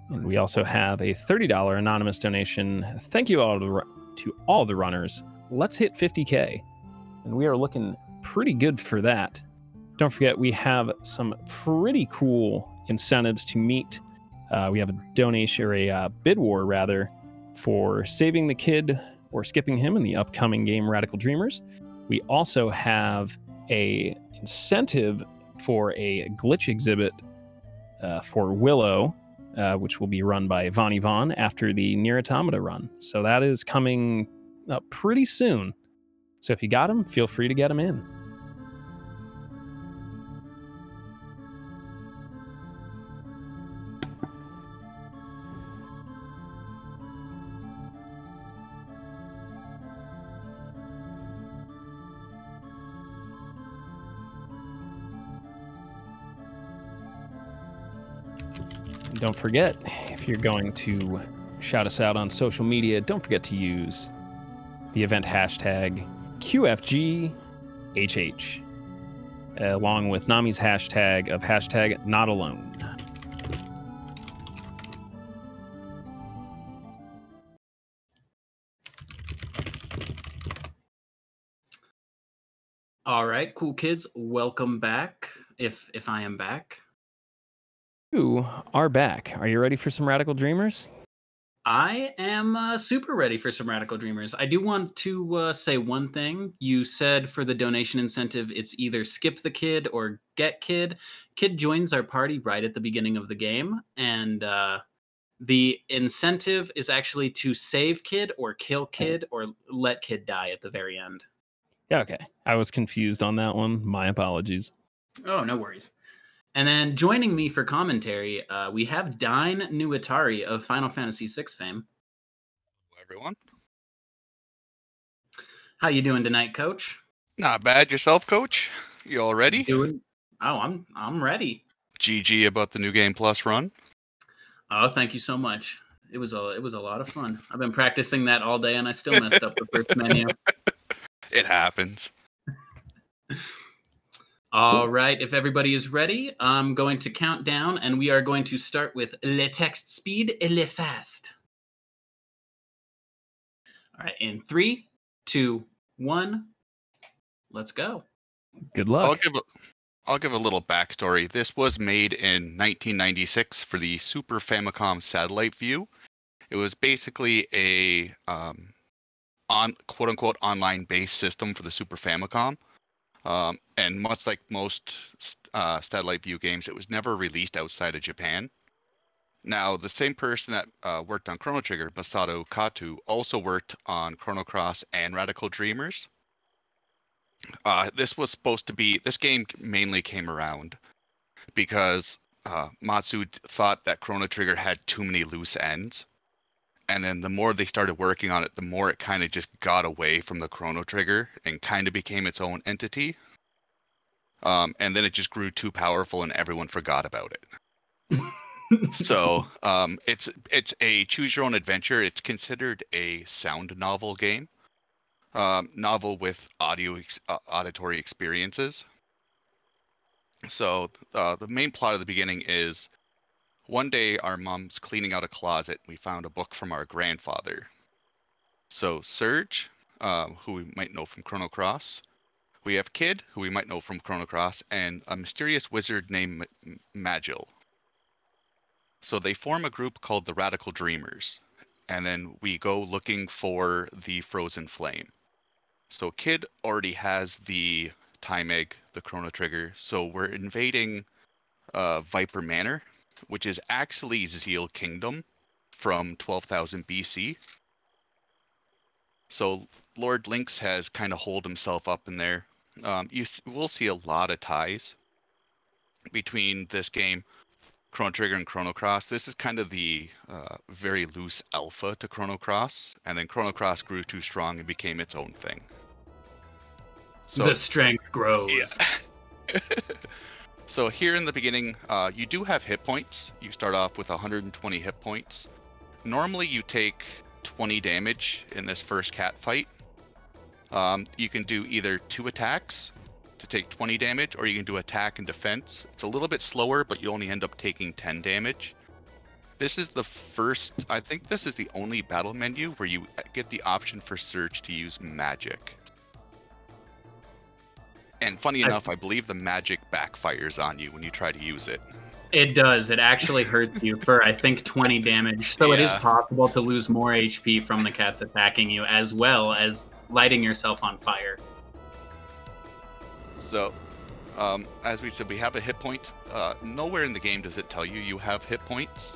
And we also have a $30 anonymous donation. Thank you all to all the runners. Let's hit 50K. And we are looking pretty good for that. Don't forget, we have some pretty cool incentives to meet. We have a donation, or a bid war rather, for saving the kid or skipping him in the upcoming game Radical Dreamers. We also have a incentive for a glitch exhibit for Willow, which will be run by Von Yvonne after the Nier Automata run. So that is coming up pretty soon. So if you got him, feel free to get him in. And don't forget, if you're going to shout us out on social media, don't forget to use the event hashtag QFGHH, along with NAMI's hashtag of hashtag not alone. All right, cool kids, welcome back. If I am back. You are back. Are you ready for some Radical Dreamers? I am super ready for some Radical Dreamers. I do want to say one thing. You said for the donation incentive, it's either skip the kid or get kid. Kid joins our party right at the beginning of the game, and the incentive is actually to save kid or kill kid or let kid die at the very end. Yeah, okay. I was confused on that one. My apologies. Oh, no worries. And then joining me for commentary, we have Dine Nuatari of Final Fantasy VI fame. Hello, everyone. How you doing tonight, Coach? Not bad. Yourself, Coach? You all ready? Oh, I'm ready. GG about the New Game Plus run. Oh, thank you so much. It was a lot of fun. I've been practicing that all day, and I still messed up the first menu. It happens. All right, if everybody is ready, I'm going to count down, and we are going to start with le text speed et le fast. All right, in 3, 2, 1, let's go. Good luck. So I'll give a little backstory. This was made in 1996 for the Super Famicom Satellite View. It was basically a quote-unquote online-based system for the Super Famicom. And much like most Satellite View games, it was never released outside of Japan. Now, the same person that worked on Chrono Trigger, Masato Kato, also worked on Chrono Cross and Radical Dreamers. This game mainly came around because Matsu thought that Chrono Trigger had too many loose ends. And then the more they started working on it, the more it kind of just got away from the Chrono Trigger and kind of became its own entity. And then it just grew too powerful and everyone forgot about it. So it's a choose your own adventure. It's considered a sound novel game. Novel with auditory experiences. So the main plot of the beginning is one day our mom's cleaning out a closet. We found a book from our grandfather. So Serge, who we might know from Chrono Cross. We have Kid, who we might know from Chrono Cross, and a mysterious wizard named Magil. So they form a group called the Radical Dreamers, and then we go looking for the Frozen Flame. So Kid already has the Time Egg, the Chrono Trigger, so we're invading Viper Manor, which is actually Zeal Kingdom from 12,000 BC. So Lord Lynx has kind of holed himself up in there. We'll see a lot of ties between this game, Chrono Trigger, and Chrono Cross. This is kind of the very loose alpha to Chrono Cross, and then Chrono Cross grew too strong and became its own thing. So, the strength grows. Yeah. So here in the beginning, you do have hit points. You start off with 120 hit points. Normally you take 20 damage in this first cat fight. You can do either 2 attacks to take 20 damage, or you can do attack and defense. It's a little bit slower, but you only end up taking 10 damage. This is the first, I think this is the only battle menu where you get the option for Surge to use magic. And funny enough, I believe the magic backfires on you when you try to use it. It does. It actually hurts you for, I think, 20 damage. So it is possible to lose more HP from the cats attacking you, as well as lighting yourself on fire. So, as we said, we have a hit point. Nowhere in the game does it tell you you have hit points.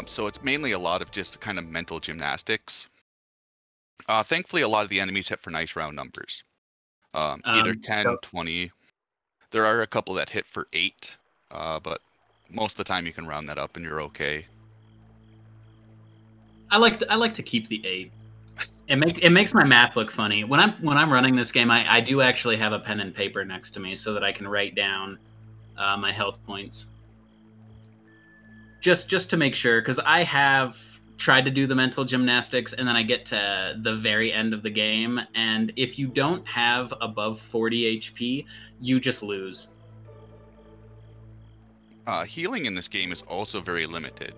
So it's mainly a lot of just kind of mental gymnastics. Thankfully, a lot of the enemies hit for nice round numbers. Either 10, 20. There are a couple that hit for 8, but most of the time you can round that up and you're okay. I like to keep the 8. It makes my math look funny. When I'm running this game, I do actually have a pen and paper next to me so that I can write down my health points. Just to make sure, because I have tried to do the mental gymnastics, and then I get to the very end of the game, and if you don't have above 40 HP, you just lose. Healing in this game is also very limited.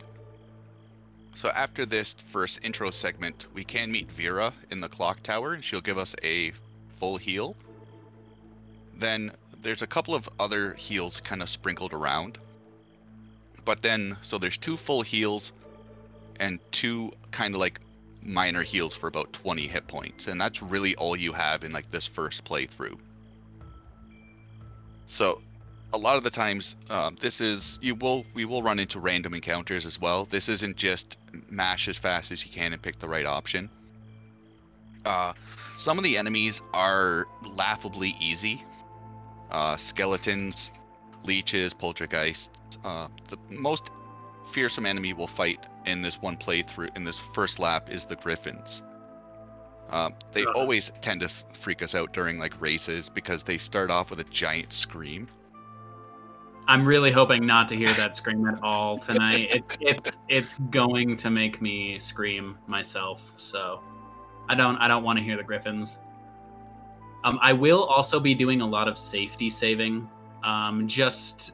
So after this first intro segment, we can meet Vera in the clock tower, and she'll give us a full heal. Then there's a couple of other heals kind of sprinkled around. But then, so there's 2 full heals and 2 kind of like minor heals for about 20 hit points. And that's really all you have in like this first playthrough. So a lot of the times, we will run into random encounters as well. This isn't just mash as fast as you can and pick the right option. Some of the enemies are laughably easy. Skeletons, leeches, poltergeists. The most fearsome enemy we'll fight in this one playthrough, in this first lap, is the griffins. They always tend to freak us out during like races because they start off with a giant scream. I'm really hoping not to hear that scream at all tonight. It's going to make me scream myself, so I don't want to hear the griffins. I will also be doing a lot of safety saving, just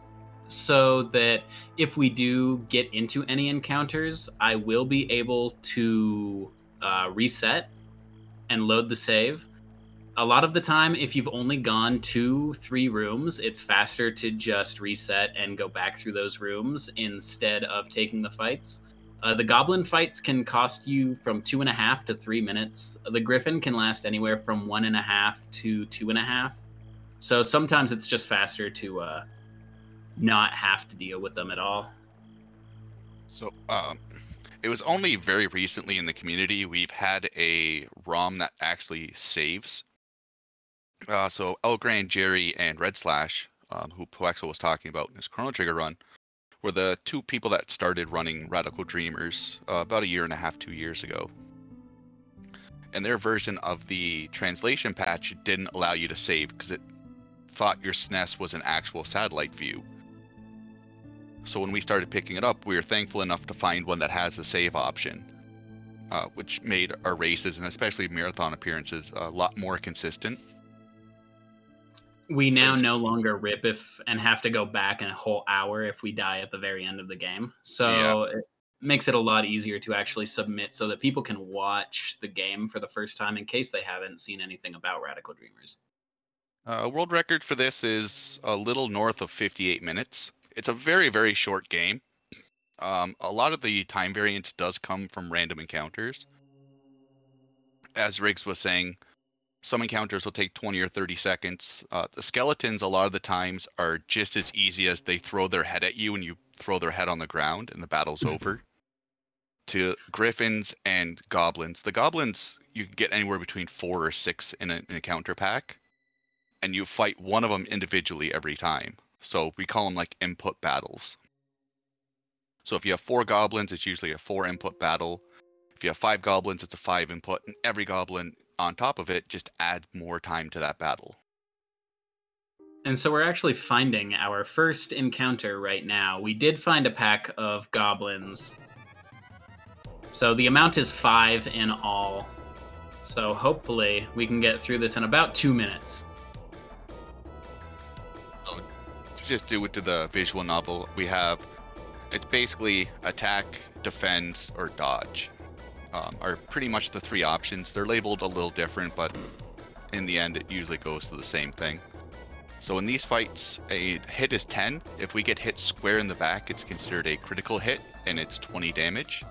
so that if we do get into any encounters, I will be able to reset and load the save. A lot of the time, if you've only gone 2-3 rooms, it's faster to just reset and go back through those rooms instead of taking the fights. The goblin fights can cost you from 2.5 to 3 minutes. The griffin can last anywhere from 1.5 to 2.5. So sometimes it's just faster to not have to deal with them at all. So it was only very recently in the community we've had a ROM that actually saves. So Elgrand, Jerry, and Red Slash, who Poexel was talking about in his Chrono Trigger run, were the 2 people that started running Radical Dreamers about 1.5 years, 2 years ago. And their version of the translation patch didn't allow you to save because it thought your SNES was an actual satellite view. So when we started picking it up, we were thankful enough to find one that has a save option, which made our races and especially marathon appearances a lot more consistent. We now no longer rip and have to go back in a whole hour if we die at the very end of the game. So it makes it a lot easier to actually submit so that people can watch the game for the first time in case they haven't seen anything about Radical Dreamers. World record for this is a little north of 58 minutes. It's a very, very short game. A lot of the time variance does come from random encounters. As Riggs was saying, some encounters will take 20 or 30 seconds. The skeletons, a lot of the times, are just as easy as they throw their head at you and you throw their head on the ground and the battle's over. To griffins and goblins. The goblins, you can get anywhere between 4 or 6 in an encounter pack. And you fight one of them individually every time. So we call them like input battles. So if you have 4 goblins, it's usually a 4 input battle. If you have 5 goblins, it's a 5 input. And every goblin on top of it just add more time to that battle. And so we're actually finding our first encounter right now. We did find a pack of goblins. So the amount is 5 in all. So hopefully we can get through this in about 2 minutes. So to just do it to the visual novel, we have It's basically attack, defend, or dodge. Are pretty much the three options. They're labeled a little different, but in the end, it usually goes to the same thing. So in these fights, a hit is 10. If we get hit square in the back, it's considered a critical hit, and it's 20 damage.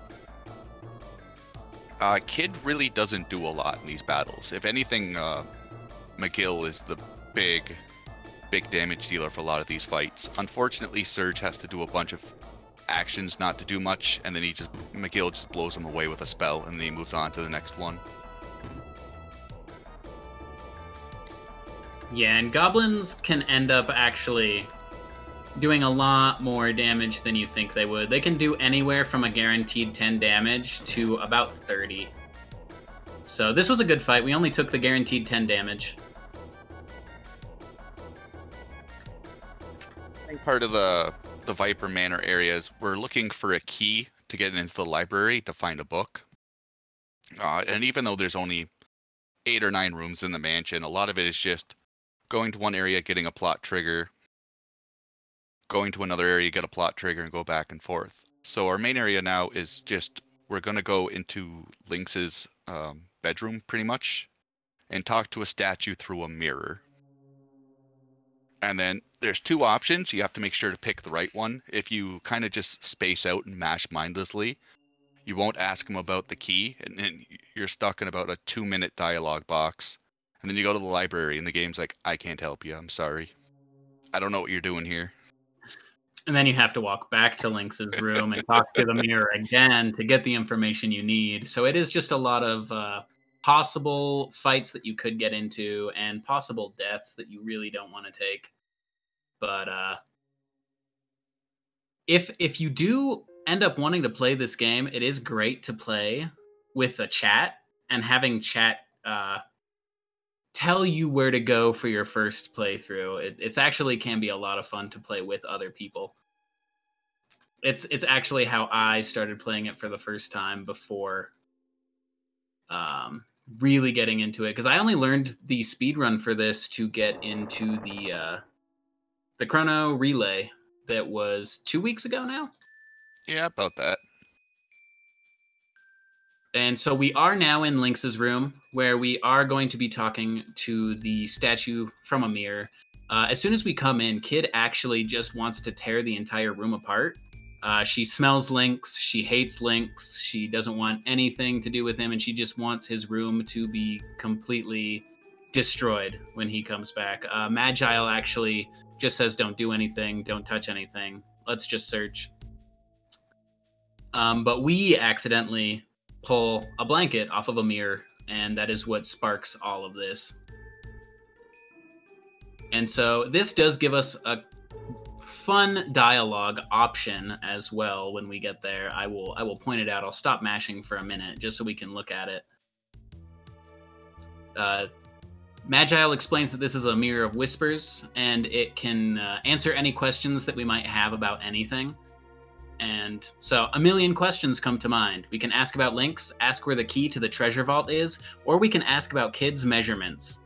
Kid really doesn't do a lot in these battles. If anything, McGill is the big damage dealer for a lot of these fights. Unfortunately, Surge has to do a bunch of actions not to do much, and then McGill just blows him away with a spell, and then he moves on to the next one. Yeah, and goblins can end up actually doing a lot more damage than you think they would. They can do anywhere from a guaranteed 10 damage to about 30. So this was a good fight. We only took the guaranteed 10 damage. I think part of the Viper Manor areas, we're looking for a key to get into the library to find a book. And even though there's only 8 or 9 rooms in the mansion, a lot of it is just going to one area, getting a plot trigger, going to another area, get a plot trigger, and go back and forth. So our main area now is just, we're going to go into Lynx's bedroom, pretty much, and talk to a statue through a mirror. And then there's 2 options. You have to make sure to pick the right one. If you kind of just space out and mash mindlessly, you won't ask him about the key, and then you're stuck in about a 2-minute dialogue box. And then you go to the library, and the game's like, I can't help you. I'm sorry. I don't know what you're doing here. And then you have to walk back to Lynx's room and talk to the mirror again to get the information you need. So it is just a lot of possible fights that you could get into and possible deaths that you really don't want to take. But if you do end up wanting to play this game, it is great to play with a chat and having chat tell you where to go for your first playthrough. It's actually can be a lot of fun to play with other people. It's actually how I started playing it for the first time before really getting into it, because I only learned the speedrun for this to get into the chrono relay that was 2 weeks ago now. Yeah, about that. And so we are now in Lynx's room, where we are going to be talking to the statue from a mirror. As soon as we come in, Kid actually just wants to tear the entire room apart. She smells Lynx. She hates Lynx. She doesn't want anything to do with him, and she just wants his room to be completely destroyed when he comes back. Magile actually just says, don't do anything, don't touch anything. Let's just search. But we accidentally pull a blanket off of a mirror, and that is what sparks all of this. And so this does give us a fun dialogue option as well when we get there. I will point it out. I'll stop mashing for a minute just so we can look at it. Magile explains that this is a mirror of whispers, and it can answer any questions that we might have about anything. And so a million questions come to mind. We can ask about Lynx, ask where the key to the treasure vault is, or we can ask about Kid's measurements,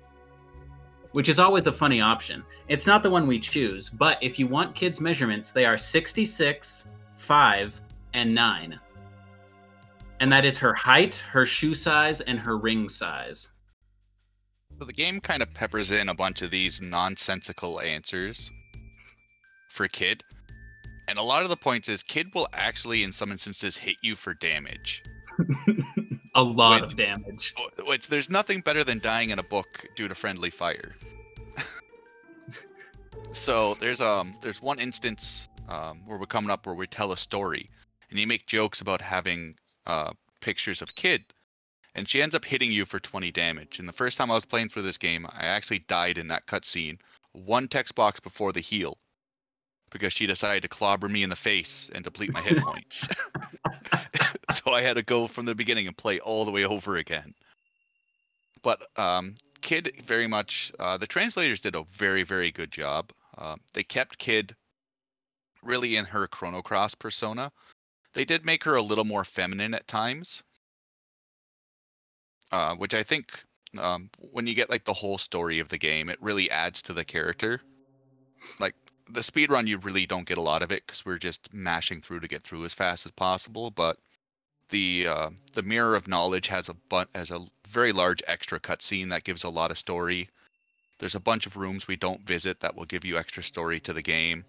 which is always a funny option. It's not the one we choose, but if you want Kid's measurements, they are 66, 5, and 9. And that is her height, her shoe size, and her ring size. So the game kind of peppers in a bunch of these nonsensical answers for Kid. And a lot of the points is Kid will actually, in some instances, hit you for damage. A lot of damage. Which there's nothing better than dying in a book due to friendly fire. So there's one instance where we're coming up where we tell a story, and you make jokes about having pictures of Kid, and she ends up hitting you for 20 damage. And the first time I was playing through this game, I actually died in that cutscene, one text box before the heal, because she decided to clobber me in the face and deplete my hit points. So I had to go from the beginning and play all the way over again. But Kid very much, the translators did a very, very good job. They kept Kid really in her Chrono Cross persona. They did make her a little more feminine at times, which I think when you get like the whole story of the game, it really adds to the character. Like the speed run, you really don't get a lot of it because we're just mashing through to get through as fast as possible. But the Mirror of Knowledge has a very large extra cutscene that gives a lot of story. There's a bunch of rooms we don't visit that will give you extra story to the game.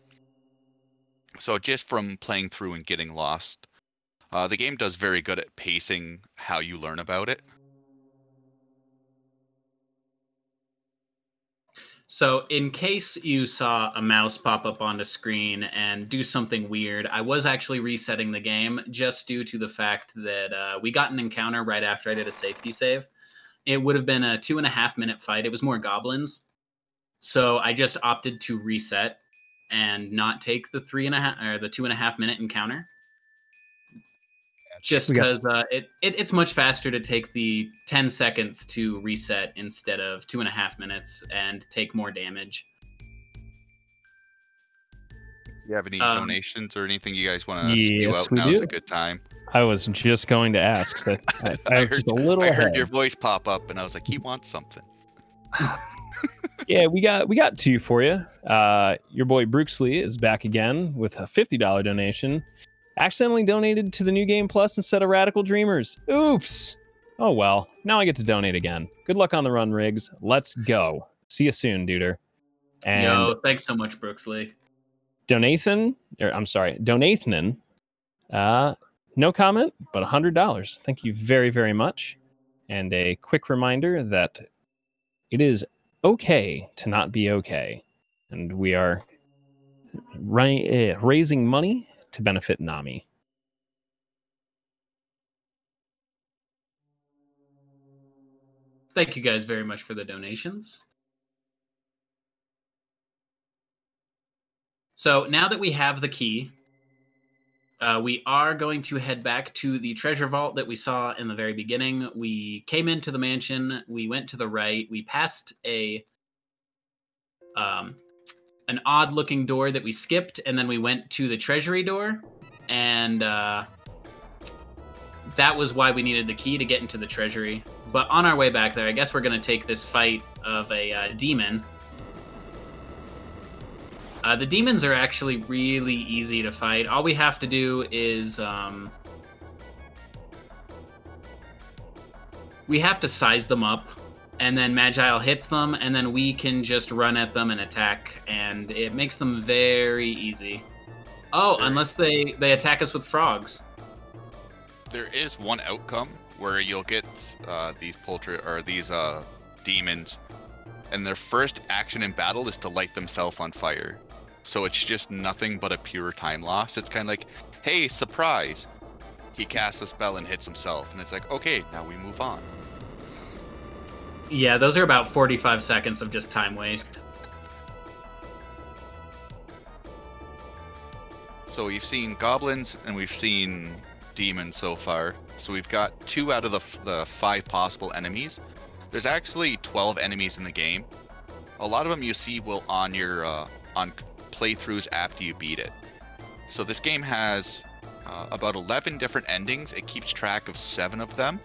So just from playing through and getting lost, the game does very good at pacing how you learn about it. So in case you saw a mouse pop up on the screen and do something weird, I was actually resetting the game just due to the fact that we got an encounter right after I did a safety save. It would have been a 2.5-minute fight. It was more goblins. So I just opted to reset and not take the 2.5-minute encounter. Just because it's much faster to take the 10 seconds to reset instead of 2.5 minutes and take more damage. Do you have any donations or anything you guys want to spew out? We Now's do. a good time. I was just going to ask. So I heard your voice pop up, and I was like, he wants something. Yeah, we got two for you. Your boy Brooksley is back again with a $50 donation. Accidentally donated to the New Game Plus instead of Radical Dreamers. Oops. Oh well. Now I get to donate again. Good luck on the run, Riggs. Let's go. See you soon, duder. And yo, thanks so much, Brooksley. Donathan. No comment, but $100. Thank you very, very much. And a quick reminder that it is okay to not be okay. And we are raising money to benefit NAMI. Thank you guys very much for the donations. So now that we have the key, we are going to head back to the treasure vault that we saw in the very beginning. We came into the mansion, we went to the right, we passed an odd-looking door that we skipped, and then we went to the treasury door, and that was why we needed the key to get into the treasury. But on our way back there, I guess we're going to take this fight of a demon. The demons are actually really easy to fight. All we have to do is we have to size them up, and then Magile hits them, and then we can just run at them and attack, and it makes them very easy. Oh, unless they attack us with frogs. There is one outcome where you'll get these demons, and their first action in battle is to light themselves on fire. So it's just nothing but a pure time loss. It's kind of like, hey, surprise! He casts a spell and hits himself, and it's like, okay, now we move on. Yeah, those are about 45 seconds of just time waste. So we've seen goblins and we've seen demons so far. So we've got 2 out of the 5 possible enemies. There's actually 12 enemies in the game. A lot of them you see will on your on playthroughs after you beat it. So this game has about 11 different endings. It keeps track of 7 of them.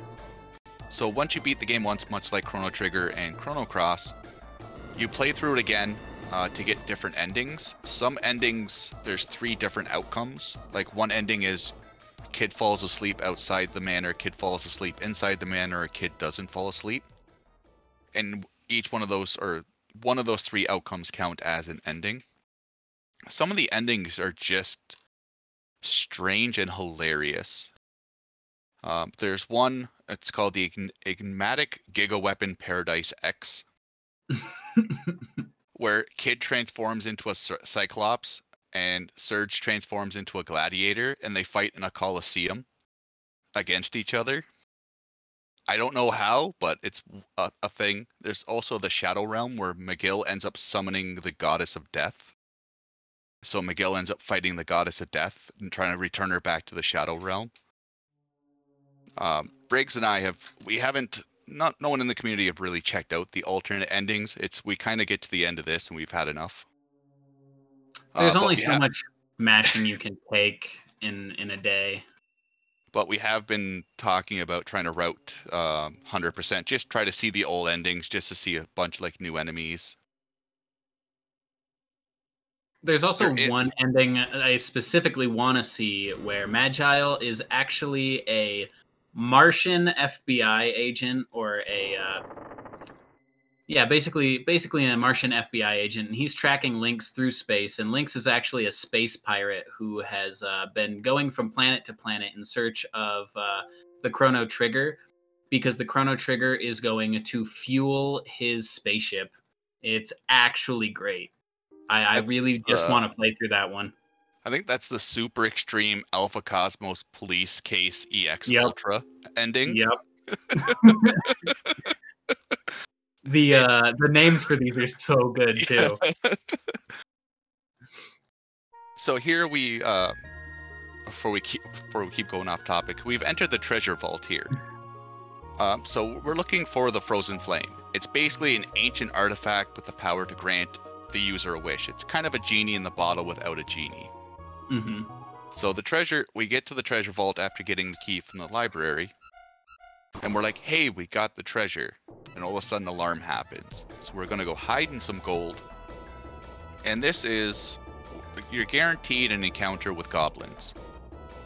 So once you beat the game once, much like Chrono Trigger and Chrono Cross, you play through it again to get different endings. Some endings, there's 3 different outcomes. Like one ending is kid falls asleep outside the manor, kid falls asleep inside the manor, or kid doesn't fall asleep. And each one of those, or one of those 3 outcomes count as an ending. Some of the endings are just strange and hilarious. There's one, it's called the Enigmatic Gigaweapon Paradise X, where Kid transforms into a Cyclops and Surge transforms into a Gladiator, and they fight in a Coliseum against each other. I don't know how, but it's a thing. There's also the Shadow Realm, where McGill ends up summoning the Goddess of Death. So McGill ends up fighting the Goddess of Death and trying to return her back to the Shadow Realm. Briggs and I no one in the community have really checked out the alternate endings. We kind of get to the end of this and we've had enough. There's only so much mashing you can take in a day. But we have been talking about trying to route 100%. Just try to see the old endings just to see a bunch like new enemies. There's also one ending I specifically want to see where Magile is actually a Martian FBI agent, or a basically a Martian FBI agent, and he's tracking Lynx through space. And Lynx is actually a space pirate who has been going from planet to planet in search of the Chrono Trigger, because the Chrono Trigger is going to fuel his spaceship. It's actually great. I really just want to play through that one. I think that's the super extreme Alpha Cosmos Police Case EX Ultra ending. Yep. The names for these are so good too. So here we before we keep going off topic, we've entered the treasure vault here. So we're looking for the Frozen Flame. It's basically an ancient artifact with the power to grant the user a wish. It's kind of a genie in the bottle without a genie. Mm-hmm. So we get to the treasure vault after getting the key from the library, and we're like, hey, we got the treasure. And all of a sudden, an alarm happens. So we're going to go hide in some gold. And you're guaranteed an encounter with goblins.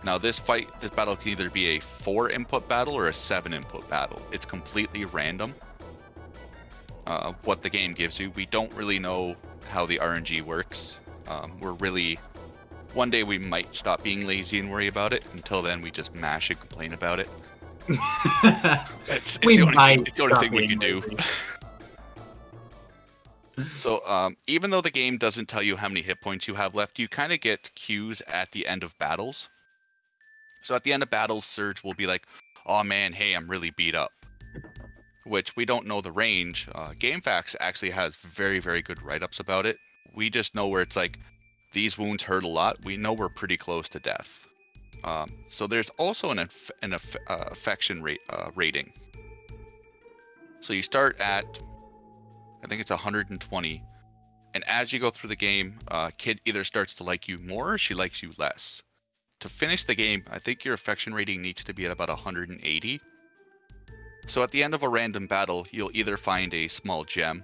Now, this battle can either be a 4-input battle or a 7-input battle. It's completely random what the game gives you. We don't really know how the RNG works. One day we might stop being lazy and worry about it. Until then, we just mash and complain about it. It's the only thing we can do. So even though the game doesn't tell you how many hit points you have left, you kind of get cues at the end of battles. So at the end of battles, Surge will be like, oh man, hey, I'm really beat up. Which we don't know the range. GameFAQs actually has very, very good write-ups about it. We just know where it's like, these wounds hurt a lot. We know we're pretty close to death. So there's also an affection rating. So you start at, I think it's 120, and as you go through the game, Kid either starts to like you more or she likes you less. To finish the game, I think your affection rating needs to be at about 180. So at the end of a random battle, you'll either find a small gem,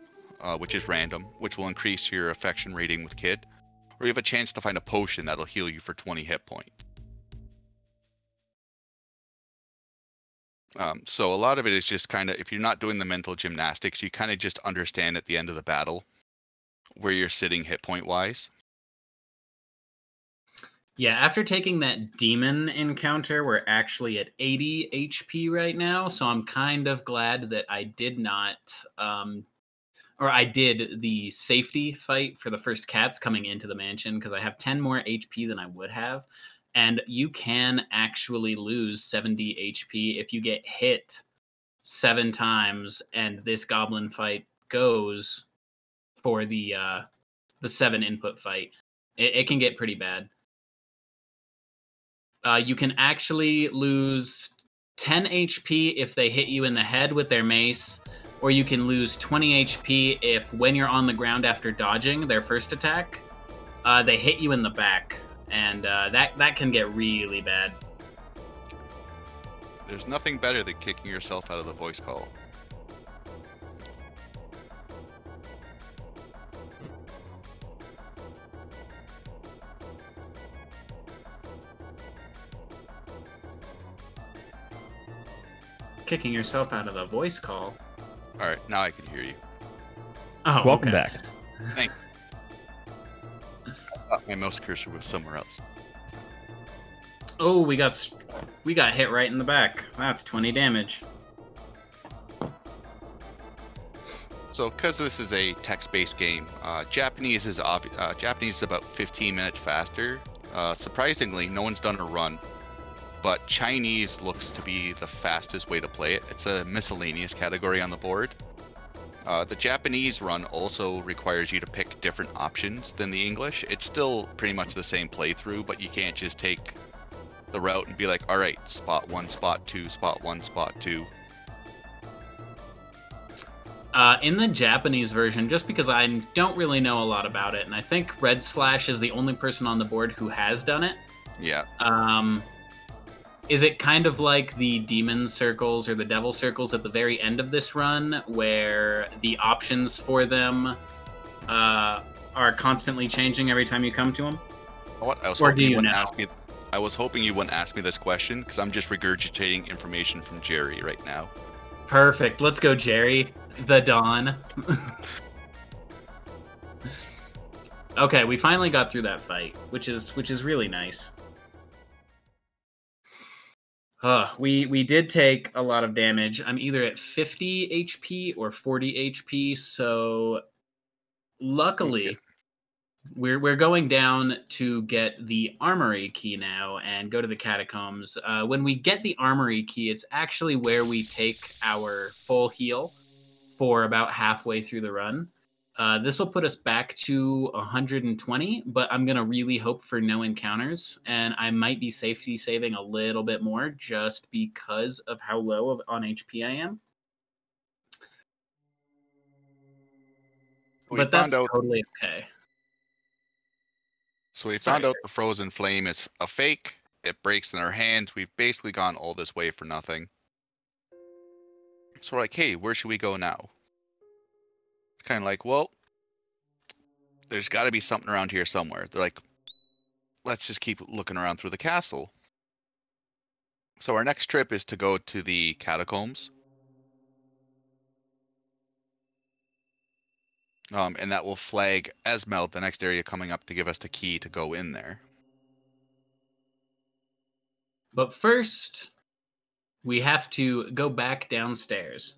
which is random, which will increase your affection rating with Kid, or you have a chance to find a potion that'll heal you for 20 hit points. So a lot of it is just kind of, if you're not doing the mental gymnastics, you kind of just understand at the end of the battle where you're sitting hit point wise. Yeah, after taking that demon encounter, we're actually at 80 HP right now, so I'm kind of glad that I did not, or I did the safety fight for the first cats coming into the mansion, because I have 10 more HP than I would have. And you can actually lose 70 HP if you get hit 7 times, and this goblin fight goes for the 7-input fight. It can get pretty bad. You can actually lose 10 HP if they hit you in the head with their mace, or you can lose 20 HP if, when you're on the ground after dodging their first attack, they hit you in the back. And that can get really bad. There's nothing better than kicking yourself out of the voice call. Kicking yourself out of the voice call? Alright, now I can hear you. Oh, welcome back. Thanks. I thought my mouse cursor was somewhere else. Oh, we got hit right in the back. That's 20 damage. So, because this is a text-based game, Japanese is about 15 minutes faster. Surprisingly, no one's done a run, but Chinese looks to be the fastest way to play it. It's a miscellaneous category on the board. The Japanese run also requires you to pick different options than the English. It's still pretty much the same playthrough, but you can't just take the route and be like, all right, spot 1, spot 2, spot 1, spot 2. In the Japanese version, just because I don't really know a lot about it, and I think Red Slash is the only person on the board who has done it. Yeah. Is it kind of like the demon circles or the devil circles at the very end of this run, where the options for them are are constantly changing every time you come to them? What? I was Or hoping do you you wouldn't know? ask me. I was hoping you wouldn't ask me this question because I'm just regurgitating information from Jerry right now. Perfect. Let's go, Jerry. The Dawn. Okay, we finally got through that fight, which is really nice. We did take a lot of damage. I'm either at 50 HP or 40 HP, so luckily we're going down to get the armory key now and go to the catacombs. When we get the armory key, it's actually where we take our full heal for about halfway through the run. This will put us back to 120, but I'm going to really hope for no encounters, and I might be safety saving a little bit more just because of how low on HP I am. We But found that's out. totally okay. So we Sorry, found out sorry. the frozen flame is a fake. It breaks in our hands. We've basically gone all this way for nothing. So we're like, hey, where should we go now? Kind of like, well, there's got to be something around here somewhere. They're like, let's just keep looking around through the castle. So our next trip is to go to the catacombs. And that will flag Esmeld, the next area coming up, to give us the key to go in there. But first, we have to go back downstairs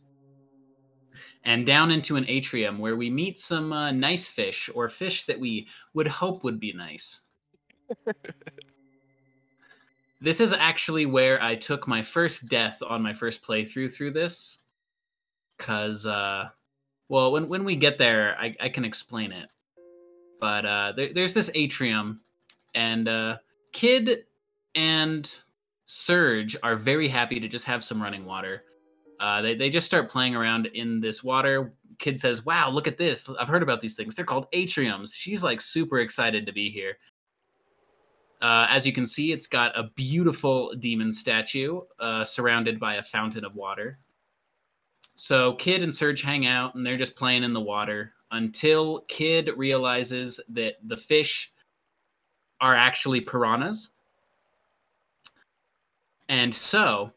and down into an atrium where we meet some nice fish, or fish that we would hope would be nice. This is actually where I took my first death on my first playthrough through this. Because, well, when we get there, I can explain it. But there's this atrium, and Kid and Surge are very happy to just have some running water. They just start playing around in this water. Kid says, wow, look at this. I've heard about these things. They're called atriums. She's like super excited to be here. As you can see, it's got a beautiful demon statue surrounded by a fountain of water. So Kid and Surge hang out, and they're just playing in the water until Kid realizes that the fish are actually piranhas. And so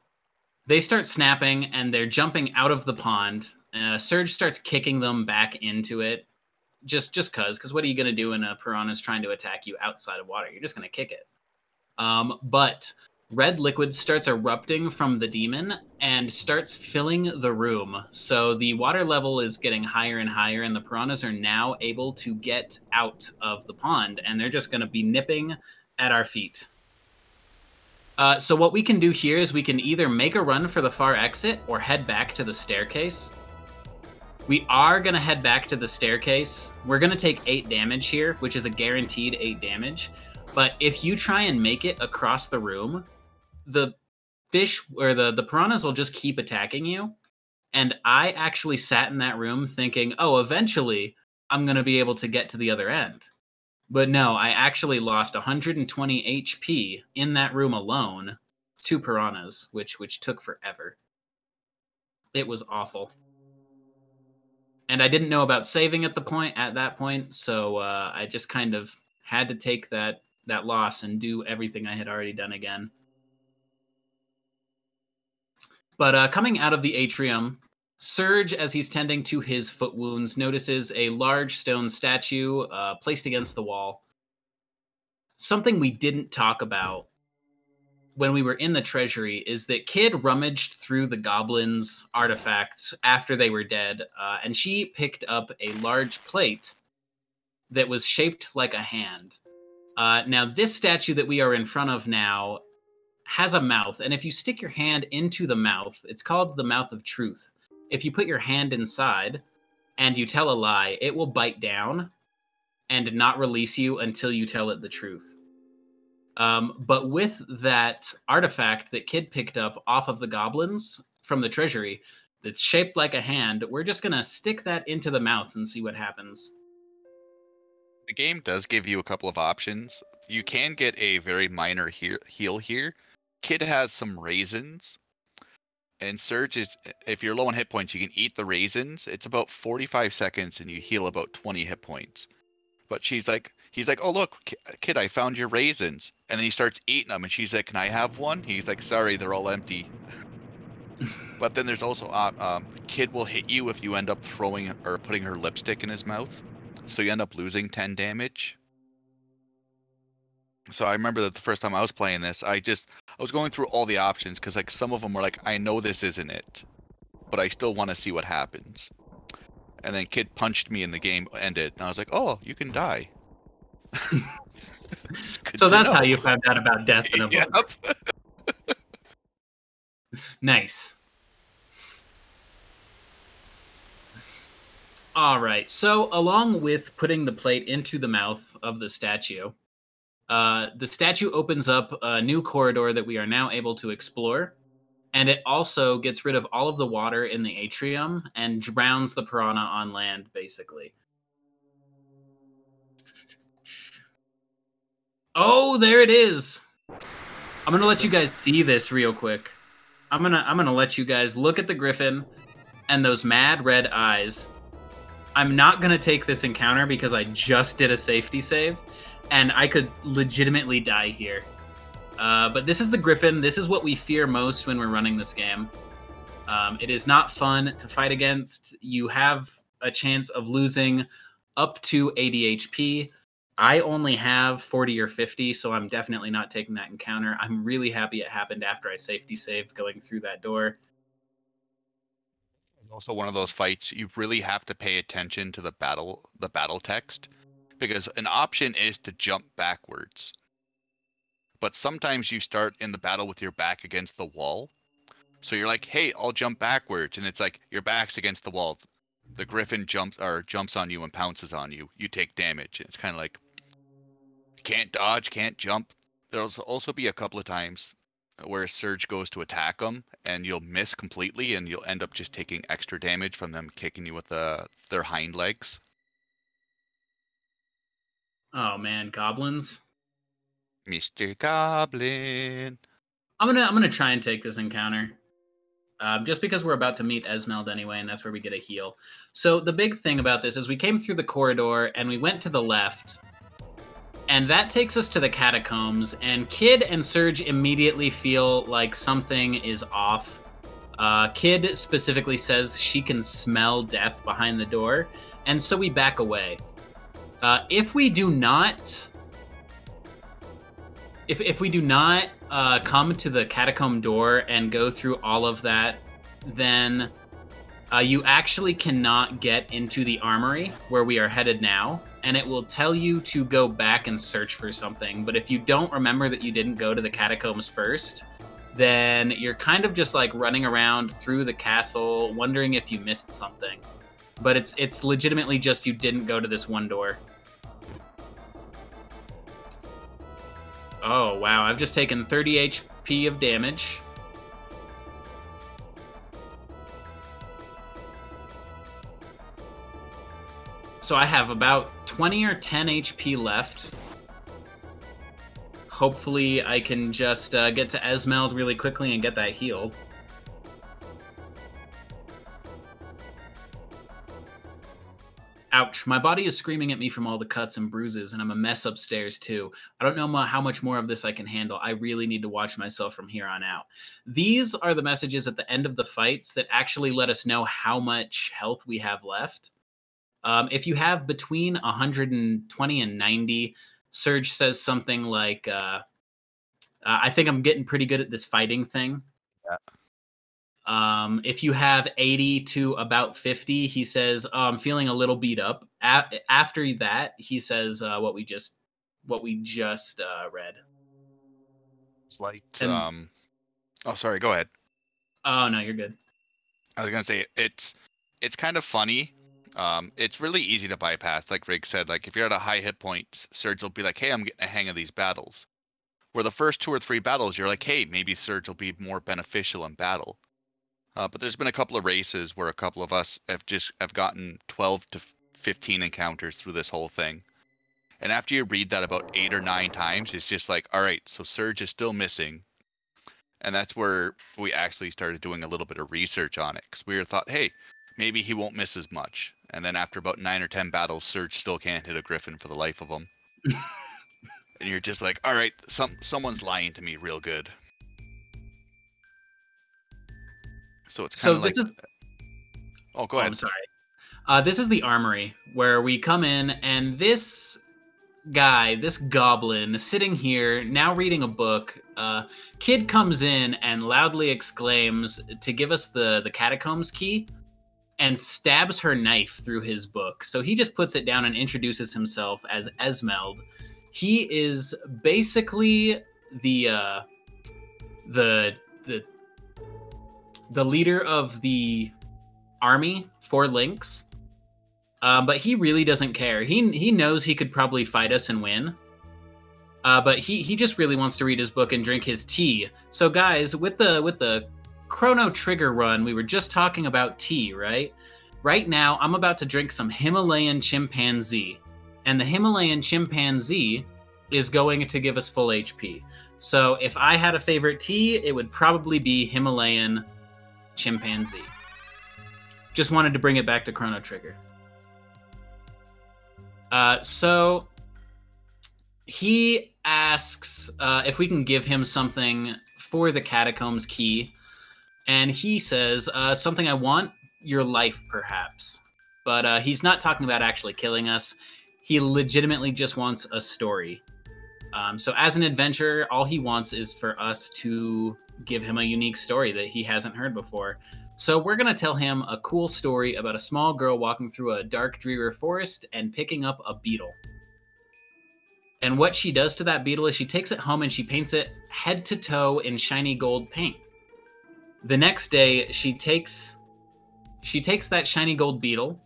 they start snapping, and they're jumping out of the pond. Surge starts kicking them back into it, just because what are you going to do when a piranha's trying to attack you outside of water? You're just going to kick it. But red liquid starts erupting from the demon and starts filling the room. So the water level is getting higher and higher, and the piranhas are now able to get out of the pond, and they're just going to be nipping at our feet. So what we can do here is we can either make a run for the far exit or head back to the staircase. We are going to head back to the staircase. We're going to take 8 damage here, which is a guaranteed 8 damage. But if you try and make it across the room, the fish or the piranhas will just keep attacking you. And I actually sat in that room thinking, oh, eventually I'm going to be able to get to the other end. But no, I actually lost 120 HP in that room alone to piranhas, which took forever. It was awful. And I didn't know about saving at that point, so I just kind of had to take that loss and do everything I had already done again. But coming out of the atrium, Surge, as he's tending to his foot wounds, notices a large stone statue placed against the wall. Something we didn't talk about when we were in the treasury is that Kid rummaged through the goblins' artifacts after they were dead, and she picked up a large plate that was shaped like a hand. Now, this statue that we are in front of now has a mouth, and if you stick your hand into the mouth, it's called the mouth of truth. If you put your hand inside and you tell a lie, it will bite down and not release you until you tell it the truth. But with that artifact that Kid picked up off of the goblins from the treasury that's shaped like a hand, we're just going to stick that into the mouth and see what happens. The game does give you a couple of options. You can get a very minor heal here. Kid has some raisins. And Surge is, if you're low on hit points, you can eat the raisins. It's about 45 seconds and you heal about 20 hit points. But he's like, oh look, kid, I found your raisins, and then he starts eating them, and she's like, can I have one? He's like, sorry, they're all empty. But then there's also kid will hit you if you end up throwing or putting her lipstick in his mouth, so you end up losing 10 damage. So I remember that the first time I was playing this, I was going through all the options because like some of them were like, I know this isn't it, but I still want to see what happens. And then kid punched me and the game ended, and I was like, oh, you can die. So that's how you found out about death in a book. Yep. Nice. All right. So along with putting the plate into the mouth of the statue opens up a new corridor that we are now able to explore. And it also gets rid of all of the water in the atrium and drowns the piranha on land, basically. Oh, there it is. I'm gonna let you guys see this real quick. I'm gonna let you guys look at the griffin and those mad red eyes. I'm not gonna take this encounter because I just did a safety save, and I could legitimately die here. But this is the griffin. This is what we fear most when we're running this game. It is not fun to fight against. You have a chance of losing up to 80 HP. I only have 40 or 50, so I'm definitely not taking that encounter. I'm really happy it happened after I safety saved going through that door. It's also one of those fights you really have to pay attention to the battle text, because an option is to jump backwards. But sometimes you start in the battle with your back against the wall. So you're like, hey, I'll jump backwards. And it's like your back's against the wall. The griffin jumps on you and pounces on you. You take damage. It's kind of like, can't dodge, can't jump. There'll also be a couple of times where Surge goes to attack them and you'll miss completely and you'll end up just taking extra damage from them kicking you with their hind legs. Oh man, goblins. Mr. Goblin. I'm gonna try and take this encounter. Just because we're about to meet Esmeld anyway, and that's where we get a heal. So the big thing about this is we came through the corridor and we went to the left, and that takes us to the catacombs, and Kid and Surge immediately feel like something is off. Kid specifically says she can smell death behind the door, and so we back away. If we do not come to the catacomb door and go through all of that, then you actually cannot get into the armory where we are headed now, and it will tell you to go back and search for something. But if you don't remember that you didn't go to the catacombs first, then you're kind of just like running around through the castle, wondering if you missed something. But it's legitimately just you didn't go to this one door. Oh, wow. I've just taken 30 HP of damage. So I have about 20 or 10 HP left. Hopefully I can just get to Esmeld really quickly and get that healed. Ouch, my body is screaming at me from all the cuts and bruises, and I'm a mess upstairs too. I don't know how much more of this I can handle. I really need to watch myself from here on out. These are the messages at the end of the fights that actually let us know how much health we have left. If you have between 120 and 90, Surge says something like, I think I'm getting pretty good at this fighting thing. Yeah. If you have 80 to about 50, he says, I'm feeling a little beat up. After that, he says what we just read. Slight. Oh, sorry. Go ahead. Oh no, you're good. I was gonna say it's kind of funny. It's really easy to bypass, like Riggs said. Like if you're at a high hit point, Surge will be like, "Hey, I'm getting a hang of these battles." Where the first 2 or 3 battles, you're like, "Hey, maybe Surge will be more beneficial in battle." But there's been a couple of races where a couple of us have gotten 12 to 15 encounters through this whole thing. And after you read that about 8 or 9 times, it's just like, all right, so Surge is still missing. And that's where we actually started doing a little bit of research on it, because we thought, hey, maybe he won't miss as much. And then after about 9 or 10 battles, Surge still can't hit a Griffin for the life of him. And you're just like, all right, someone's lying to me real good. So it's kind of like... Oh, go ahead. I'm sorry. This is the armory, where we come in, and this guy, this goblin, sitting here, now reading a book, kid comes in and loudly exclaims to give us the catacombs key, and stabs her knife through his book. So he just puts it down and introduces himself as Esmeld. He is basically the leader of the army for Lynx, but he really doesn't care. He knows he could probably fight us and win, but he just really wants to read his book and drink his tea. So guys, with the Chrono Trigger run, we were just talking about tea, right? Right now, I'm about to drink some Himalayan chimpanzee, and the Himalayan chimpanzee is going to give us full HP. So if I had a favorite tea, it would probably be Himalayan chimpanzee. Just wanted to bring it back to Chrono Trigger. So he asks if we can give him something for the catacombs key. And he says, something I want, your life, perhaps. But he's not talking about actually killing us. He legitimately just wants a story. So as an adventurer, all he wants is for us to give him a unique story that he hasn't heard before. So we're going to tell him a cool story about a small girl walking through a dark, dreary forest and picking up a beetle. And what she does to that beetle is she takes it home and she paints it head to toe in shiny gold paint. The next day, she takes that shiny gold beetle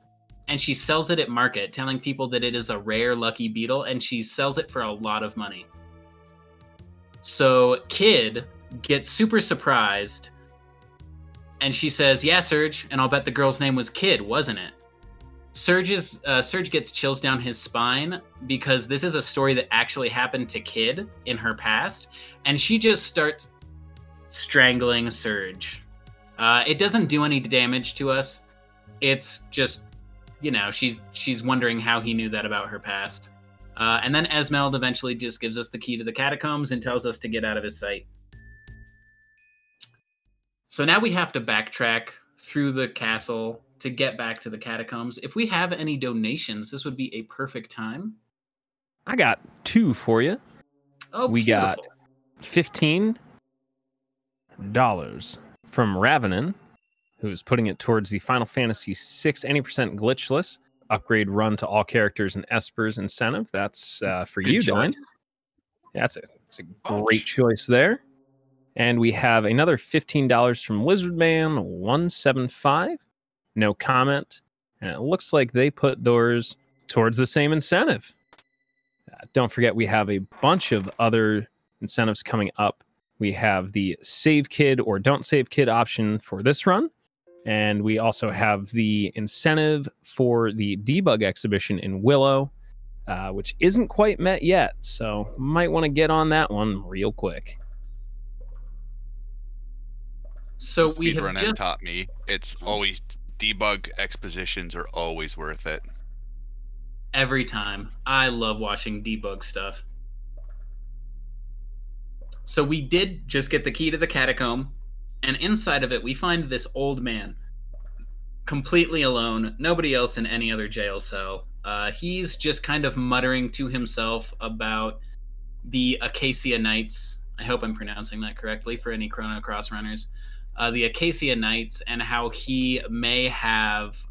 and she sells it at market, telling people that it is a rare, lucky beetle, and she sells it for a lot of money. So Kid gets super surprised, and she says, "Yeah, Surge," and I'll bet the girl's name was Kid, wasn't it? Surge gets chills down his spine because this is a story that actually happened to Kid in her past, and she just starts strangling Surge. It doesn't do any damage to us. It's just, you know, she's wondering how he knew that about her past. And then Esmeld eventually just gives us the key to the catacombs and tells us to get out of his sight. So now we have to backtrack through the castle to get back to the catacombs. If we have any donations, this would be a perfect time. I got 2 for you. Oh, we beautiful. got $15 from Ravenin, who's putting it towards the Final Fantasy VI 80% glitchless upgrade run to all characters and espers incentive. That's for Good you, choice. Dylan. Yeah, that's a great choice there. And we have another $15 from Lizardman175. No comment. And it looks like they put theirs towards the same incentive. Don't forget, we have a bunch of other incentives coming up. We have the Save Kid or Don't Save Kid option for this run. And we also have the incentive for the debug exhibition in Willow, which isn't quite met yet. So might want to get on that one real quick. So we have Speedrun has taught me it's always debug expositions are always worth it. Every time. I love watching debug stuff. So we did just get the key to the catacomb, and inside of it we find this old man, completely alone, nobody else in any other jail cell. He's just kind of muttering to himself about the Acacia Knights. I hope I'm pronouncing that correctly for any Chrono Cross runners. The Acacia Knights, and how he may have,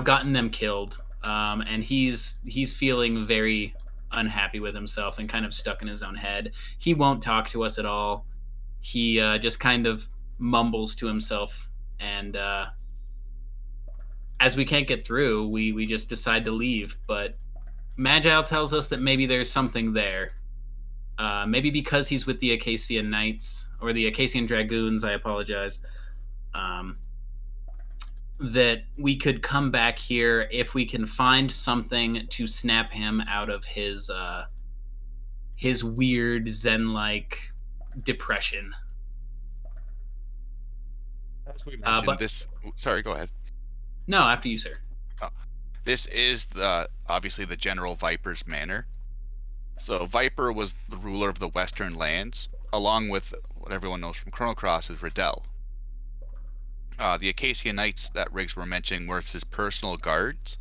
gotten them killed. And he's feeling very unhappy with himself and kind of stuck in his own head. He won't talk to us at all. He just kind of mumbles to himself. And as we can't get through, we just decide to leave. But Magile tells us that maybe there's something there. Maybe because he's with the Acacian Knights, or the Acacian Dragoons, I apologize, that we could come back here if we can find something to snap him out of his weird Zen-like depression. As we mentioned, this. Sorry, go ahead. No, after you, sir. Oh, this is obviously the General Viper's manor. So Viper was the ruler of the Western lands, along with what everyone knows from Chrono Cross is Riddell. The Acacia Knights that Riggs were mentioning were his personal guards.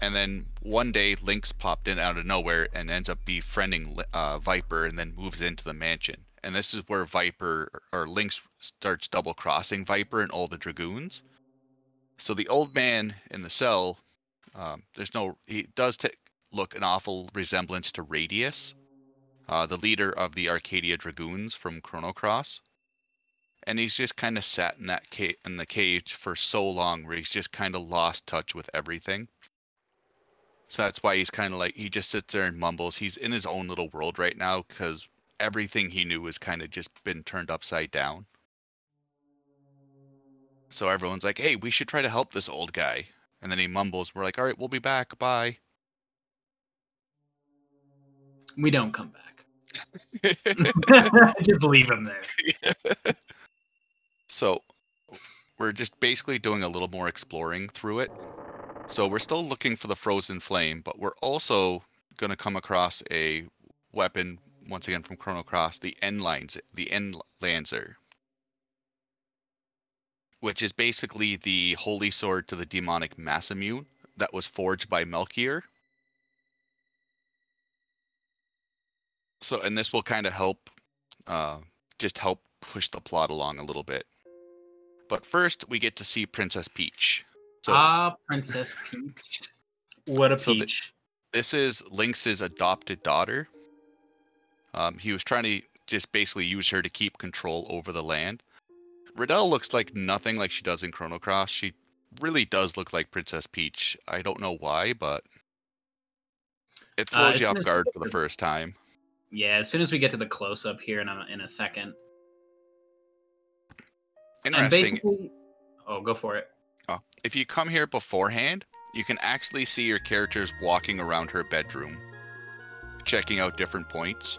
And then one day, Lynx popped in out of nowhere and ends up befriending Viper and then moves into the mansion. And this is where Viper, or Lynx, starts double-crossing Viper and all the Dragoons. So the old man in the cell, he does look an awful resemblance to Radius, the leader of the Arcadia Dragoons from Chrono Cross. And he's just kind of sat in that in the cage for so long where he's just kind of lost touch with everything. So that's why he's kind of like, he just sits there and mumbles. He's in his own little world right now because everything he knew has kind of just been turned upside down. So everyone's like, hey, we should try to help this old guy. And then he mumbles, we're like, all right, we'll be back. Bye. We don't come back. Just leave him there. Yeah. So we're just basically doing a little more exploring through it. So we're still looking for the Frozen Flame, but we're also going to come across a weapon, once again from Chrono Cross, the Endlancer, which is basically the holy sword to the demonic Masamune that was forged by Melchior. So, and this will kind of help, just help push the plot along a little bit. But first, we get to see Princess Peach. So, Princess Peach. What a peach. This is Lynx's adopted daughter. He was trying to just basically use her to keep control over the land. Riddell looks like nothing like she does in Chrono Cross. She really does look like Princess Peach. I don't know why, but it throws you off guard for the first time. Yeah, as soon as we get to the close-up here in a second. Interesting. And basically, go for it. If you come here beforehand, you can actually see your characters walking around her bedroom, checking out different points.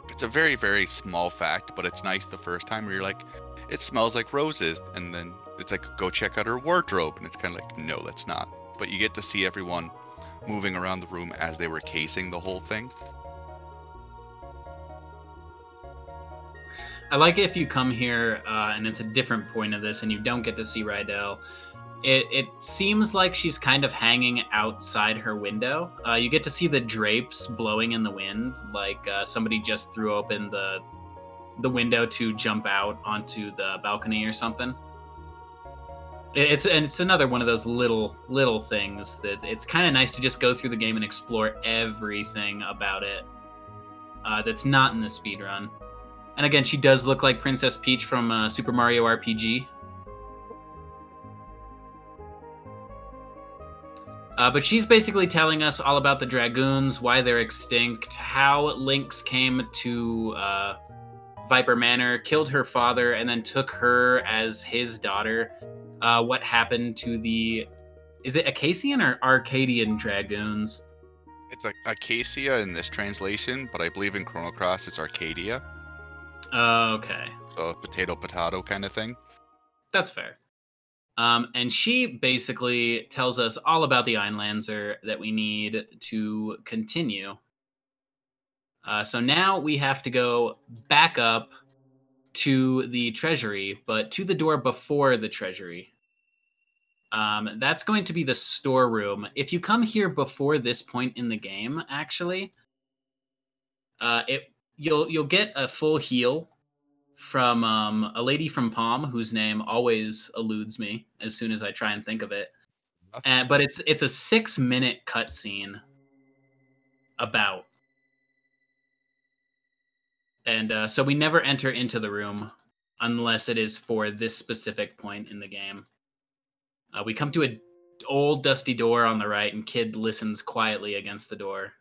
It's a very, very small fact, but it's nice the first time where you're like, it smells like roses, and then it's like, go check out her wardrobe, and it's kind of like, no, that's not. But you get to see everyone moving around the room as they were casing the whole thing. I like if you come here and it's a different point of this and you don't get to see Rydell. It seems like she's kind of hanging outside her window. You get to see the drapes blowing in the wind, like somebody just threw open the window to jump out onto the balcony or something. It's another one of those little things that it's kind of nice to just go through the game and explore everything about it that's not in the speedrun. And again, she does look like Princess Peach from Super Mario RPG. But she's basically telling us all about the Dragoons, why they're extinct, how Lynx came to Viper Manor, killed her father, and then took her as his daughter. What happened to the... Is it Acacian or Arcadian Dragoons? It's like Acacia in this translation, but I believe in Chrono Cross it's Arcadia. Okay. So potato kind of thing. That's fair. And she basically tells us all about the Einlanzer that we need to continue. So now we have to go back up to the treasury, but to the door before the treasury. That's going to be the storeroom. If you come here before this point in the game, actually, you'll get a full heal from a lady from Palm, whose name always eludes me as soon as I try and think of it. But it's a 6-minute cutscene about. And so we never enter into the room unless it is for this specific point in the game. We come to an old dusty door on the right, and Kid listens quietly against the door.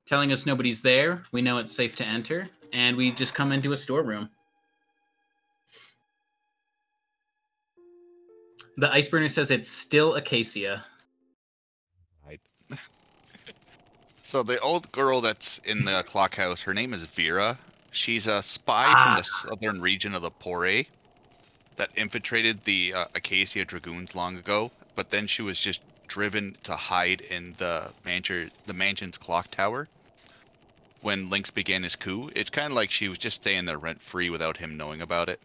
Telling us nobody's there, we know it's safe to enter, and we just come into a storeroom. The Iceburner says it's still Acacia. Right. So the old girl that's in the clock house, her name is Vera, She's a spy from the southern region of the Pore that infiltrated the Acacia Dragoons long ago, but then she was just driven to hide in the mansion's clock tower when Lynx began his coup. It's kind of like she was just staying there rent-free without him knowing about it.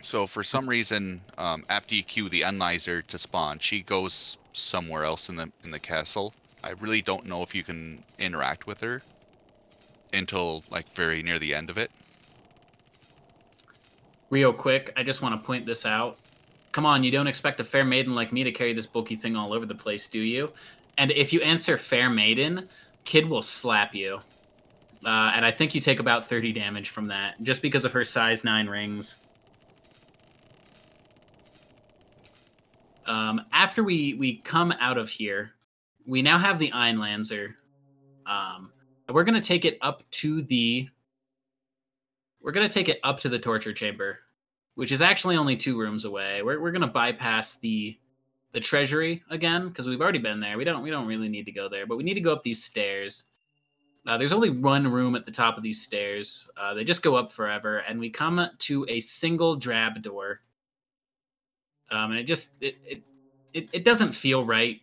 So for some reason, after you queue the Unlizer to spawn, she goes somewhere else in the castle. I really don't know if you can interact with her until like very near the end of it. Real quick, I just want to point this out. Come on, you don't expect a fair maiden like me to carry this bulky thing all over the place, do you? And if you answer fair maiden, Kid will slap you. And I think you take about 30 damage from that, just because of her size 9 rings. After we come out of here, we now have the Einlanzer. We're gonna take it up to the torture chamber, which is actually only 2 rooms away. We're gonna bypass the treasury again because we've already been there. We don't really need to go there, but we need to go up these stairs. There's only 1 room at the top of these stairs. They just go up forever, and we come to a single drab door. And it doesn't feel right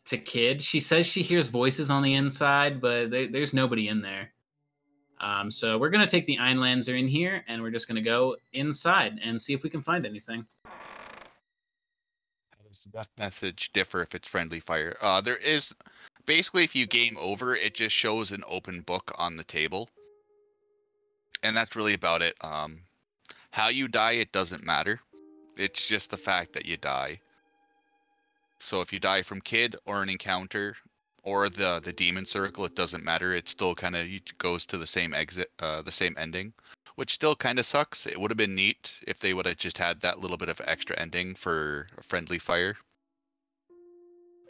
to Kid. She says she hears voices on the inside, but there's nobody in there. So we're going to take the Einlanzer in here, and we're just going to go inside and see if we can find anything. How does the death message differ if it's friendly fire? There is... Basically, if you game over, it just shows an open book on the table. And that's really about it. How you die, it doesn't matter. It's just the fact that you die. So if you die from Kid or an encounter or the demon circle, it doesn't matter. It still kind of goes to the same exit, the same ending, which still kind of sucks. It would have been neat if they would have just had that little bit of extra ending for a friendly fire.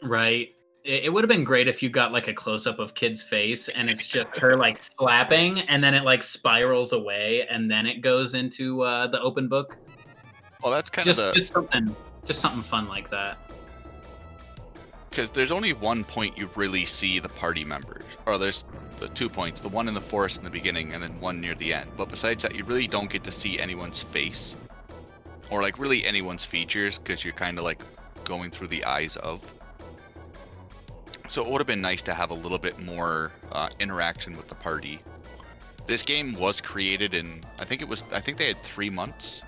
Right. It would have been great if you got like a close up of Kid's face and it's just her like slapping, and then it like spirals away, and then it goes into the open book. Well, that's kind just of just something fun like that. Because there's only one point you really see the party members, or there's the 2 points, the one in the forest in the beginning and then one near the end. But besides that, you really don't get to see anyone's face or like really anyone's features because you're kind of like going through the eyes of. So it would have been nice to have a little bit more interaction with the party. This game was created in, I think they had 3 months.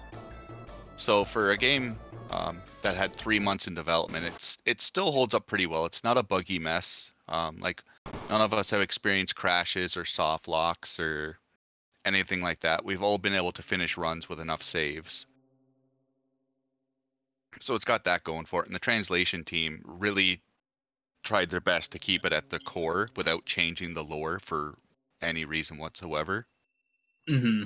So for a game that had 3 months in development, it still holds up pretty well. It's not a buggy mess. Like none of us have experienced crashes or soft locks or anything like that. We've all been able to finish runs with enough saves. So it's got that going for it. And the translation team really tried their best to keep it at the core without changing the lore for any reason whatsoever. Mm-hmm.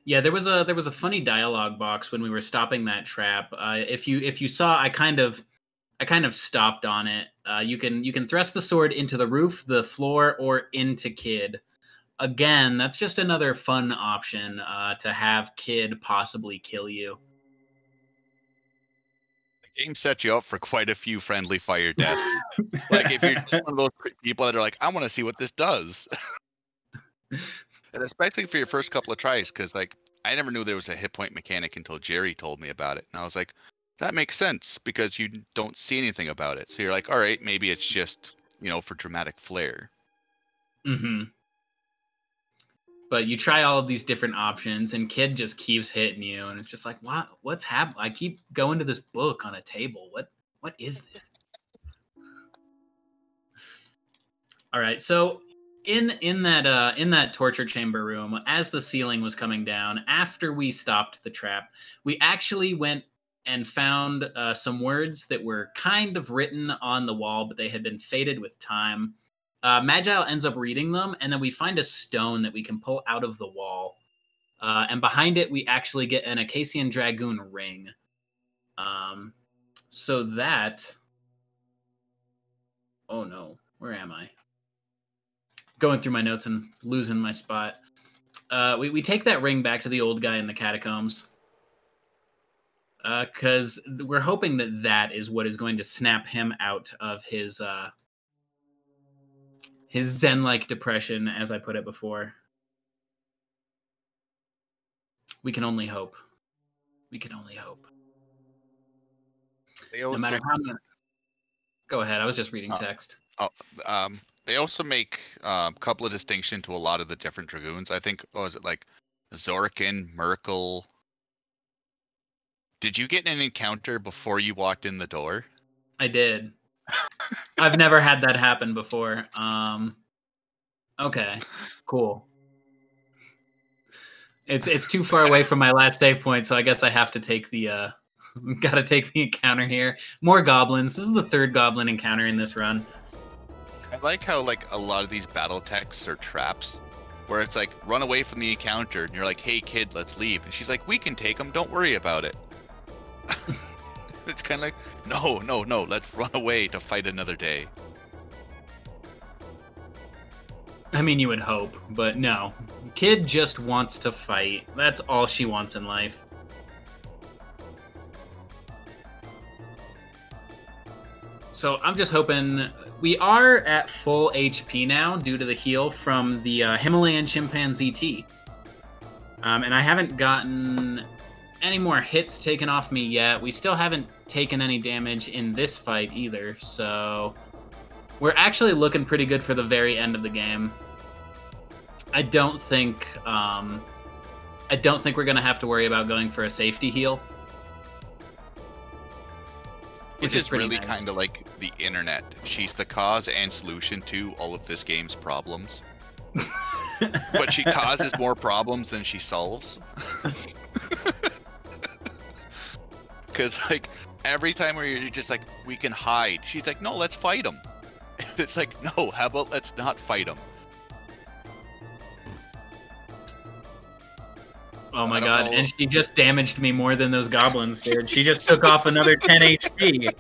Yeah, there was a funny dialogue box when we were stopping that trap. If you saw, I kind of stopped on it. You can thrust the sword into the roof, the floor, or into Kid. Again, that's just another fun option to have Kid possibly kill you. The game sets you up for quite a few friendly fire deaths. Like if you're one of those people that are like, I want to see what this does. And especially for your first couple of tries, because like I never knew there was a hit point mechanic until Jerry told me about it. And I was like, that makes sense because you don't see anything about it. So you're like, all right, maybe it's just, for dramatic flair. Mm-hmm. But you try all of these different options, and Kid just keeps hitting you, and it's just like, what's happening? I keep going to this book on a table. What is this? All right, so in that torture chamber room, as the ceiling was coming down, after we stopped the trap, we actually went and found some words that were kind of written on the wall, but they had been faded with time. Magile ends up reading them, and then we find a stone that we can pull out of the wall. And behind it, we actually get an Acacian Dragoon ring. So that... Oh no, where am I? Going through my notes and losing my spot. We take that ring back to the old guy in the catacombs. Because we're hoping that is what is going to snap him out of his his zen-like depression, as I put it before. We can only hope. We can only hope. No matter how many... Go ahead. I was just reading text. They also make a couple of distinctions to a lot of the different dragoons. I think, is it like Zorkin, Merkel? Did you get an encounter before you walked in the door? I did. I've never had that happen before. Okay, cool. It's too far away from my last save point, so I guess I have to take the gotta take the encounter here. More goblins. This is the third goblin encounter in this run. I like how like a lot of these battle texts are traps, where it's like run away from the encounter, and you're like, "Hey kid, let's leave," and she's like, "We can take them. Don't worry about it." It's kind of like, no, let's run away to fight another day. I mean, you would hope, but no. Kid just wants to fight. That's all she wants in life. So I'm just hoping... We are at full HP now due to the heal from the Himalayan Chimpanzee Tea. And I haven't gotten any more hits taken off me yet. We still haven't taken any damage in this fight either, so... We're actually looking pretty good for the very end of the game. I don't think we're gonna have to worry about going for a safety heal. Which is really nice. Kind of like the internet. She's the cause and solution to all of this game's problems. But she causes more problems than she solves. Because like every time where you're just like, we can hide, she's like, no, let's fight them. It's like, no, how about let's not fight them? Oh my god, and she just damaged me more than those goblins did. She just took off another 10 HP.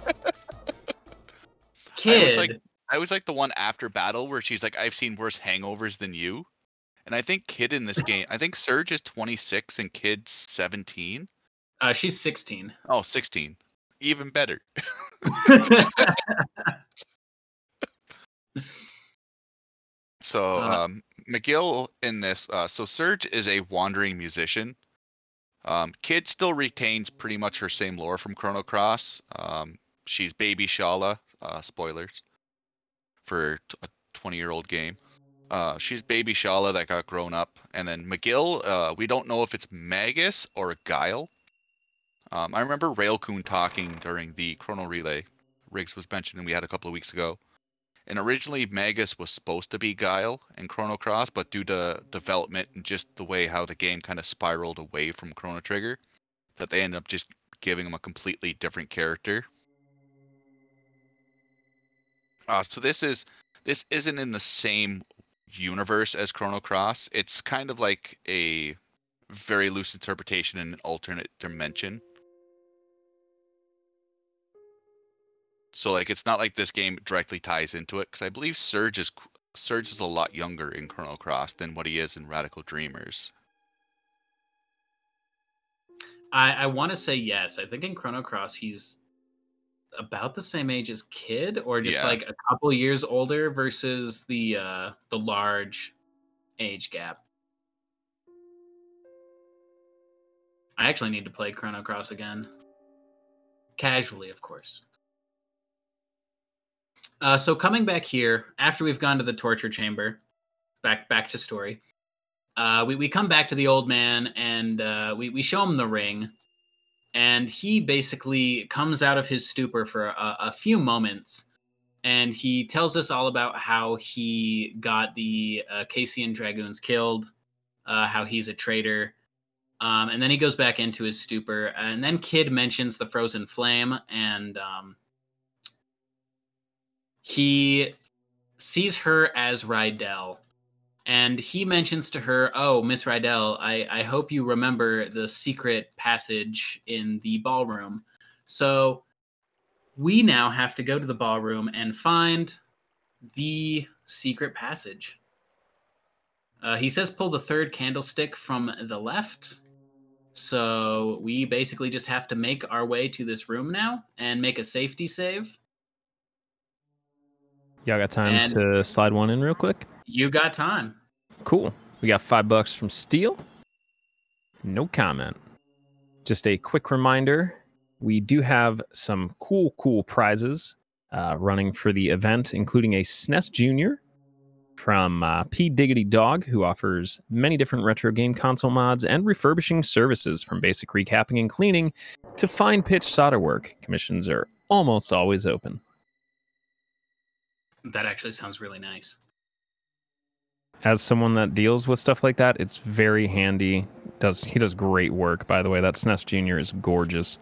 Kid. I was like the one after battle where she's like, I've seen worse hangovers than you. And I think Kid in this game, I think Surge is 26 and Kid's 17. She's 16. Oh, 16. Even better. So, McGill in this, so Surge is a wandering musician. Kid still retains pretty much her same lore from Chrono Cross. She's Baby Shala, spoilers for a 20-year-old game. She's Baby Shala that got grown up. And then McGill, we don't know if it's Magus or Guile. I remember Railcoon talking during the Chrono Relay Riggs was mentioning we had a couple of weeks ago. And originally Magus was supposed to be Guile in Chrono Cross, but due to development and just the way how the game kind of spiraled away from Chrono Trigger, that they ended up just giving him a completely different character. So this isn't in the same universe as Chrono Cross. It's kind of like a very loose interpretation in an alternate dimension. So like it's not like this game directly ties into it, because I believe Surge is a lot younger in Chrono Cross than what he is in Radical Dreamers. I want to say yes. I think in Chrono Cross he's about the same age as Kid, or just like a couple years older versus the large age gap. I actually need to play Chrono Cross again. Casually, of course. So coming back here, after we've gone to the torture chamber, back to story, we come back to the old man, and we show him the ring, and he basically comes out of his stupor for a few moments, and he tells us all about how he got the Cassian Dragoons killed, how he's a traitor, and then he goes back into his stupor, and then Kid mentions the frozen flame, and he sees her as Rydell, and he mentions to her, oh, Miss Rydell, I hope you remember the secret passage in the ballroom. So we now have to go to the ballroom and find the secret passage. He says pull the third candlestick from the left. So we basically just have to make our way to this room now and make a safety save. Y'all got time And to slide one in real quick? you got time. Cool. We got $5 from Steel. No comment. Just a quick reminder, we do have some cool prizes running for the event, including a SNES Junior from P. Diggity Dog, who offers many different retro game console mods and refurbishing services from basic recapping and cleaning to fine pitch solder work. Commissions are almost always open. That actually sounds really nice. As someone that deals with stuff like that, it's very handy. He does great work, by the way. That SNES Junior is gorgeous.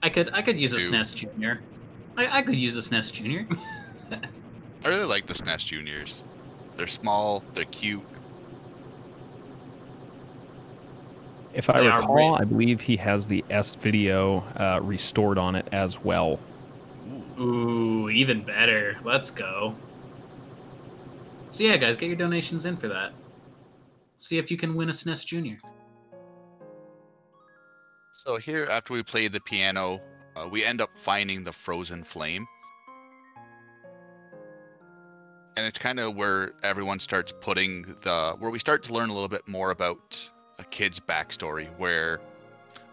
I could use a SNES Junior. I could use a SNES Junior. I really like the SNES Juniors. They're small, they're cute. If I recall, I believe he has the S-Video restored on it as well. Ooh, even better. Let's go. So yeah, guys, get your donations in for that. See if you can win a SNES Junior. So here, after we play the piano, we end up finding the frozen flame. And it's kind of where everyone starts where we start to learn a little bit more about a kid's backstory, where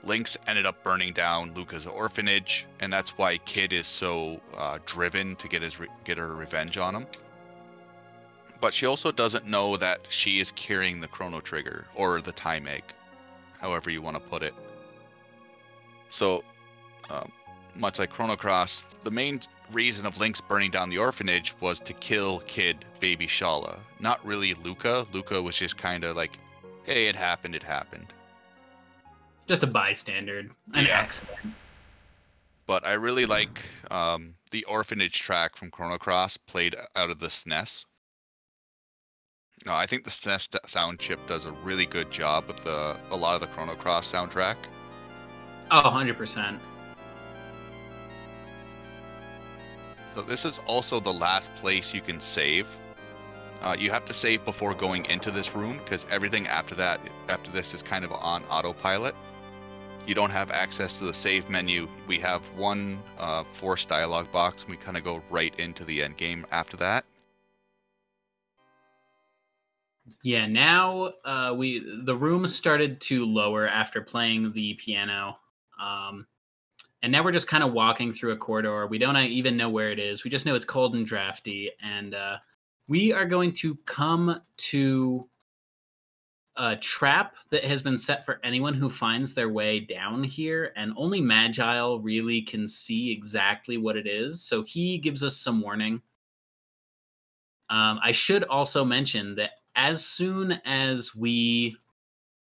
Lynx ended up burning down Luca's orphanage, and that's why Kid is so driven to get her revenge on him. But she also doesn't know that she is carrying the Chrono Trigger, or the Time Egg, however you want to put it. So, much like Chrono Cross, the main reason of Lynx burning down the orphanage was to kill Kid Baby Shala. Not really Luca. Luca was just kind of like, hey, it happened. Just a bystander, an accident. But I really like the orphanage track from Chrono Cross played out of the SNES. I think the SNES sound chip does a really good job with a lot of the Chrono Cross soundtrack. Oh, 100%. So this is also the last place you can save. You have to save before going into this room, because everything after this is kind of on autopilot. You don't have access to the save menu. We have one forced dialogue box, and we kind of go right into the end game after that. Yeah, now the room started to lower after playing the piano. And now we're just kind of walking through a corridor. We don't even know where it is. We just know it's cold and drafty. And we are going to come to a trap that has been set for anyone who finds their way down here. And only Magile really can see exactly what it is. So he gives us some warning. I should also mention that as soon as we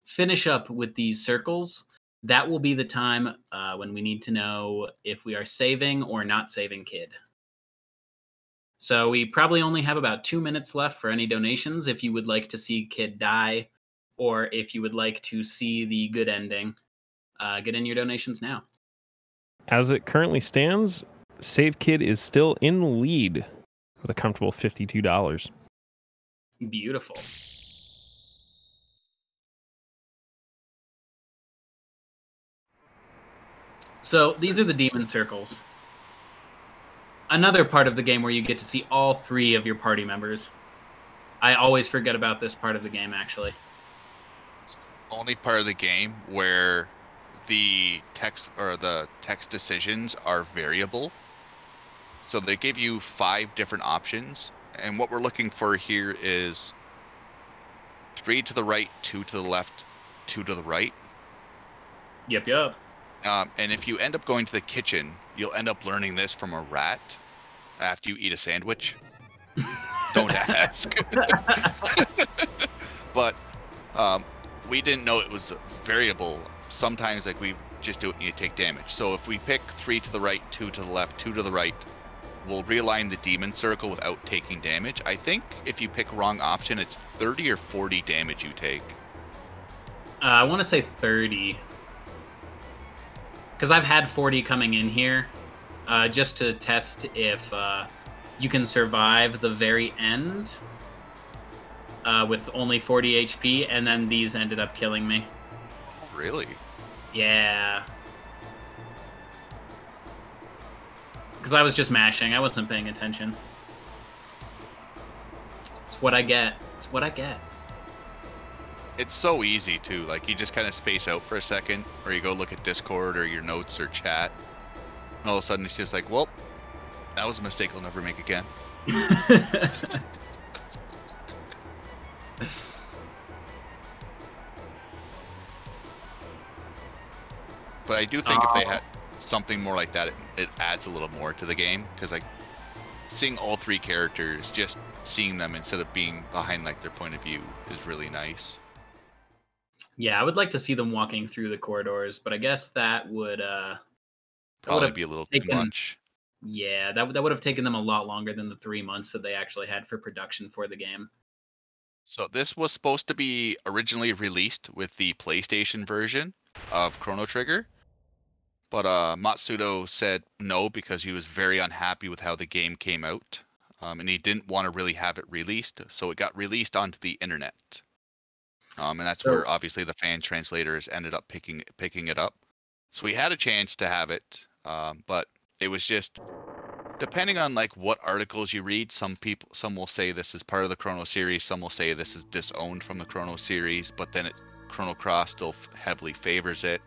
finish up with these circles, that will be the time when we need to know if we are saving or not saving Kid. So we probably only have about 2 minutes left for any donations if you would like to see Kid die, or if you would like to see the good ending. Get in your donations now. As it currently stands, Save Kid is still in the lead with a comfortable $52. Beautiful. So these are the demon circles. Another part of the game where you get to see all 3 of your party members. I always forget about this part of the game, actually. It's the only part of the game where the text decisions are variable. So they give you 5 different options, and what we're looking for here is 3 to the right, 2 to the left, 2 to the right. Yep. And if you end up going to the kitchen, you'll end up learning this from a rat after you eat a sandwich. Don't ask. But we didn't know it was variable. Sometimes we just do it and you take damage. So if we pick 3 to the right, 2 to the left, 2 to the right, we'll realign the demon circle without taking damage. I think if you pick wrong option, it's 30 or 40 damage you take. I want to say 30. Because I've had 40 coming in here, just to test if you can survive the very end with only 40 HP, and then these ended up killing me. Really? Yeah. Because I was just mashing. I wasn't paying attention. It's what I get. It's what I get. It's so easy too. Like you just kind of space out for a second, or you go look at Discord or your notes or chat, and all of a sudden it's just like, well, that was a mistake I'll never make again. But I do think if they had something more like that, it adds a little more to the game, because like seeing all three characters, just seeing them instead of being behind like their point of view is really nice. Yeah, I would like to see them walking through the corridors, but I guess that would Probably be a little too much. Yeah, that would have taken them a lot longer than the 3 months that they actually had for production for the game. So this was supposed to be originally released with the PlayStation version of Chrono Trigger, but Matsudo said no because he was very unhappy with how the game came out, and he didn't want to really have it released, so it got released onto the internet. And that's where obviously the fan translators ended up picking it up. So we had a chance to have it, but it was just depending on like what articles you read. Some will say this is part of the Chrono series, some will say this is disowned from the Chrono series, but then Chrono Cross still heavily favors it.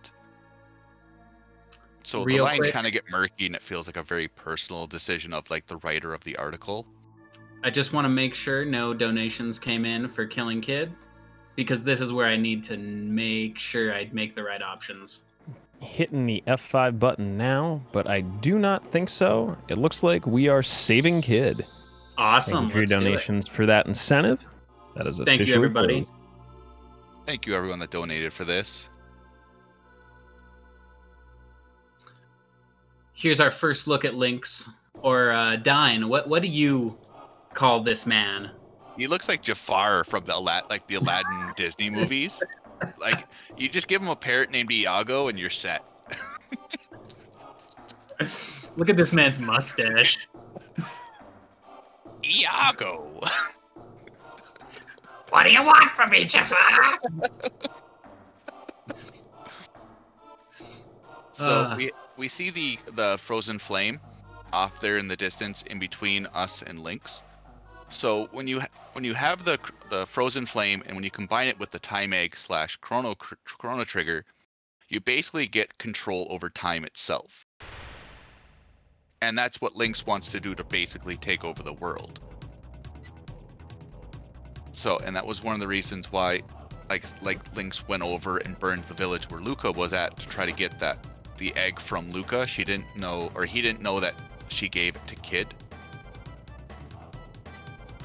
So the lines kind of get murky, and it feels like a very personal decision of like the writer of the article. I just want to make sure no donations came in for Killing Kid, because this is where I need to make sure I make the right options. Hitting the F5 button now, but I do not think so. It looks like we are saving Kid. Awesome. Thank you for your donations for that incentive. That is officially Thank you, everybody. closed. Thank you, everyone that donated for this. Here's our first look at Lynx. Or Dine, what do you call this man? He looks like Jafar from the Aladdin Disney movies. Like, you just give him a parrot named Iago and you're set. Look at this man's mustache. Iago! What do you want from me, Jafar? So we see the frozen flame off there in the distance in between us and Lynx. So when you have the frozen flame, and when you combine it with the time egg / chrono trigger, you basically get control over time itself. And that's what Lynx wants to do, to basically take over the world. So, and that was one of the reasons why like Lynx went over and burned the village where Luca was at, to try to get the egg from Luca. She didn't know, or he didn't know, that she gave it to Kid.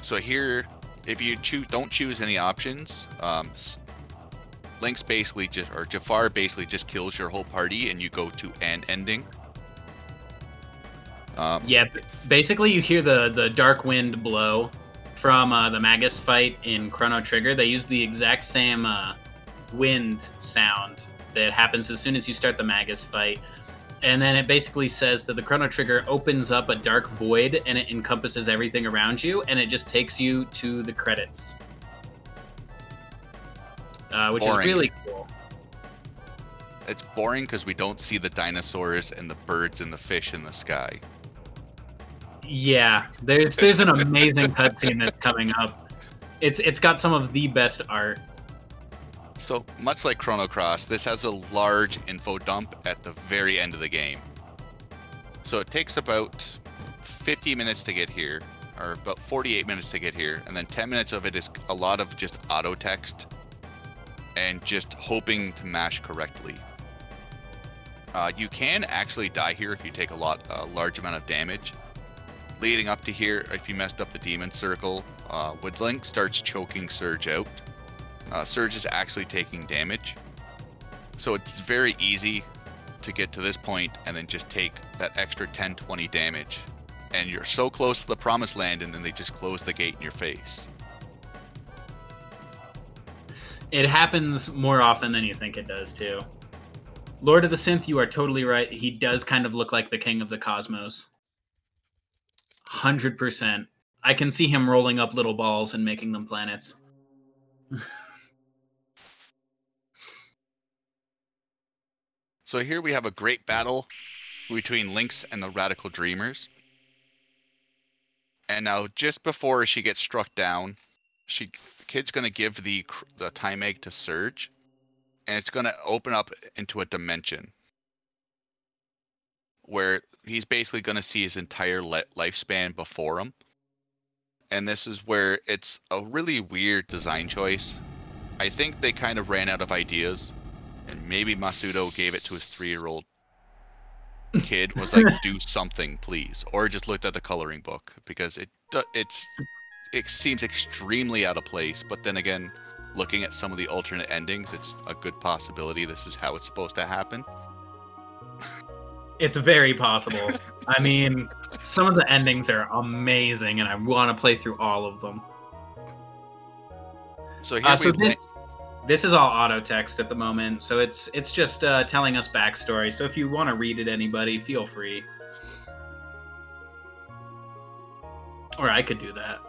So here, if you don't choose any options, Lynx basically Jafar basically just kills your whole party, and you go to an ending. Yeah, basically you hear the dark wind blow from the Magus fight in Chrono Trigger. They use the exact same wind sound that happens as soon as you start the Magus fight. And then it basically says that the Chrono Trigger opens up a dark void, and it encompasses everything around you, and it just takes you to the credits. Which is really cool. It's boring because we don't see the dinosaurs and the birds and the fish in the sky. Yeah, there's an amazing cutscene that's coming up. It's got some of the best art. So much like Chrono Cross, this has a large info dump at the very end of the game. So it takes about 50 minutes to get here, or about 48 minutes to get here, and then 10 minutes of it is a lot of just auto text and just hoping to mash correctly. You can actually die here if you take a large amount of damage. Leading up to here, if you messed up the demon circle, when Link starts choking Surge out, Surge is actually taking damage. So it's very easy to get to this point and then just take that extra 10-20 damage. And you're so close to the promised land, and then they just close the gate in your face. It happens more often than you think it does, too. Lord of the Synth, you are totally right. He does kind of look like the king of the cosmos. 100%. I can see him rolling up little balls and making them planets. So here we have a great battle between Lynx and the Radical Dreamers. And now, just before she gets struck down, Kid's gonna give the time egg to Surge, and it's gonna open up into a dimension where he's basically gonna see his entire lifespan before him. And this is where it's a really weird design choice. I think they kind of ran out of ideas, and maybe Masudo gave it to his 3-year-old kid, was like, do something please, or just looked at the coloring book, because it seems extremely out of place. But then again, looking at some of the alternate endings, it's a good possibility this is how it's supposed to happen. It's very possible. I mean, some of the endings are amazing, and I want to play through all of them. So here this is all auto text at the moment, so it's just telling us backstory. So if you want to read it, anybody, feel free. Or I could do that.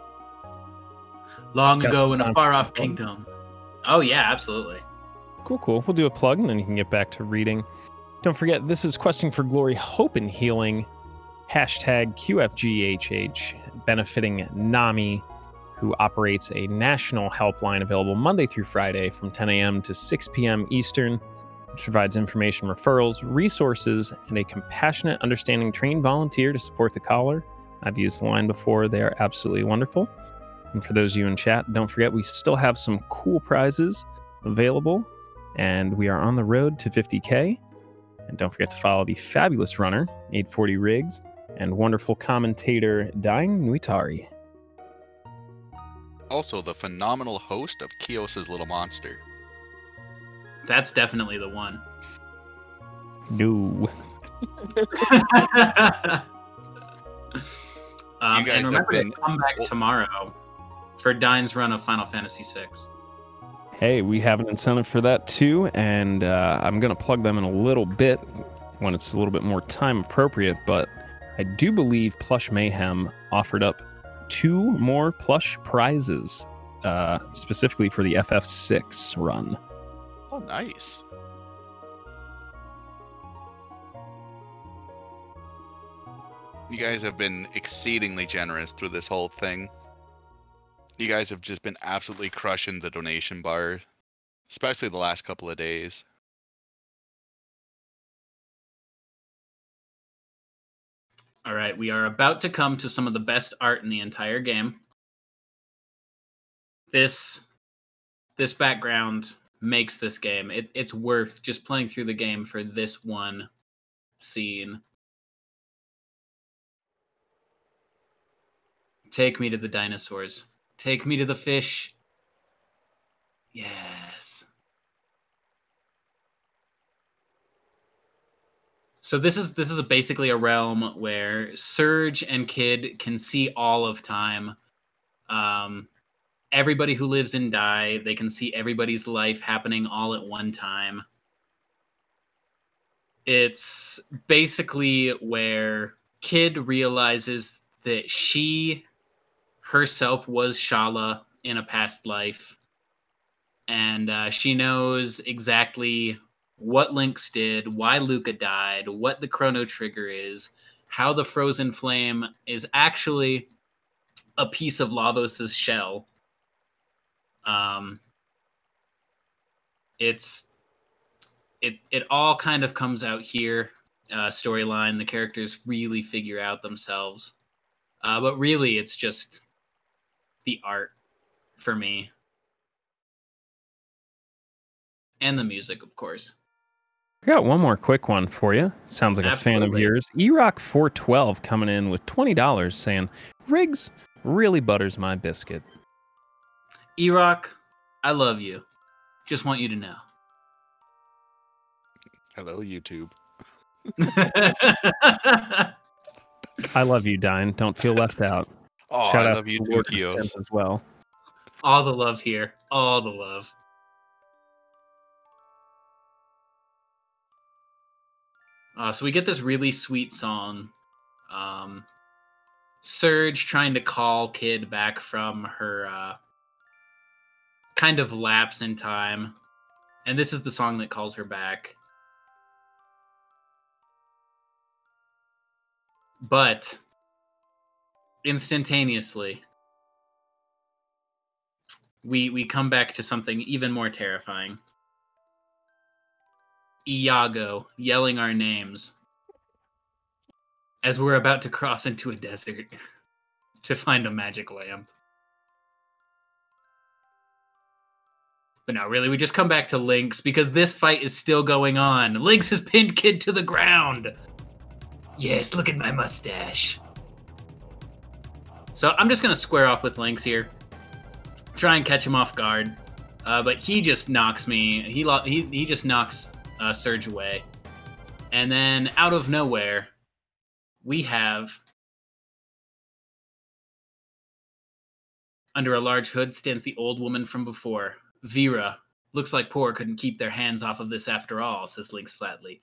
Long ago in a far-off kingdom. Oh yeah, absolutely. Cool. We'll do a plug, and then you can get back to reading. Don't forget, this is Questing for Glory, Hope and Healing. #QFGHH, benefiting NAMI, who operates a national helpline available Monday through Friday from 10 a.m. to 6 p.m. Eastern, which provides information, referrals, resources, and a compassionate, understanding, trained volunteer to support the caller. I've used the line before. They are absolutely wonderful. And for those of you in chat, don't forget, we still have some cool prizes available, and we are on the road to 50K. And don't forget to follow the fabulous runner, 840Riggz, and wonderful commentator, Dying Nuitari. Also, the phenomenal host of Kios's Little Monster. That's definitely the one. No. And remember to come back tomorrow for Dine's run of Final Fantasy VI. Hey, we have an incentive for that too, and I'm going to plug them in a little bit when it's a little bit more time appropriate, but I do believe Plush Mayhem offered up 2 more plush prizes, specifically for the FF6 run. Oh, nice. You guys have been exceedingly generous through this whole thing. You guys have just been absolutely crushing the donation bar, especially the last couple of days. All right, we are about to come to some of the best art in the entire game. This background makes this game. It's worth just playing through the game for this one scene. Take me to the dinosaurs. Take me to the fish. Yes. So this is basically a realm where Surge and Kid can see all of time. Everybody who lives and die, they can see everybody's life happening all at one time. It's basically where Kid realizes that she herself was Shala in a past life. And she knows exactly what Lynx did, why Luca died, what the Chrono Trigger is, how the Frozen Flame is actually a piece of Lavos' shell. It all kind of comes out here. Storyline, the characters really figure out themselves. But really, it's just the art for me. And the music, of course. I got one more quick one for you. Sounds like Absolutely. a fan of yours. eRock412 coming in with $20 saying, Riggs really butters my biscuit. eRock, I love you. Just want you to know. Hello, YouTube. I love you, Dine. Don't feel left out. Oh, Shout I out love to you too, Lord Kios. Defense as well. All the love here. All the love. So we get this really sweet song. Surge trying to call Kid back from her kind of lapse in time. And this is the song that calls her back. But instantaneously, we come back to something even more terrifying. Iago yelling our names as we're about to cross into a desert to find a magic lamp. But no, really, we just come back to Lynx because this fight is still going on. Lynx has pinned Kid to the ground. Yes, look at my mustache. So I'm just going to square off with Lynx here. Try and catch him off guard. But he just knocks me. He just knocks Surge away. And then out of nowhere, we have... Under a large hood stands the old woman from before. Vera. Looks like Poor couldn't keep their hands off of this after all, says Lynx flatly.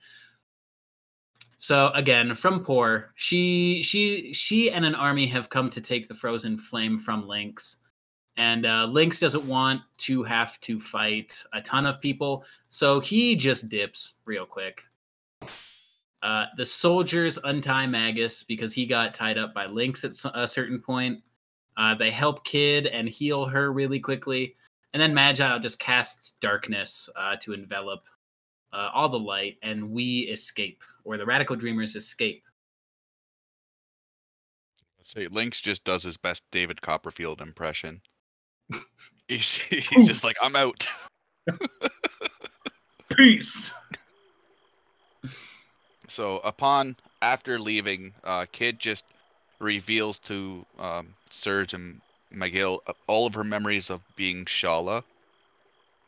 So again, from Poor, she and an army have come to take the frozen flame from Lynx. And Lynx doesn't want to have to fight a ton of people, so he just dips real quick. The soldiers untie Magus because he got tied up by Lynx at a certain point. They help Kid and heal her really quickly. And then Magi just casts darkness to envelop all the light, and we escape, or the Radical Dreamers escape. Let's say Lynx just does his best David Copperfield impression. He's just like, I'm out. Peace. So after leaving, Kid just reveals to Surge and McGill all of her memories of being Shala,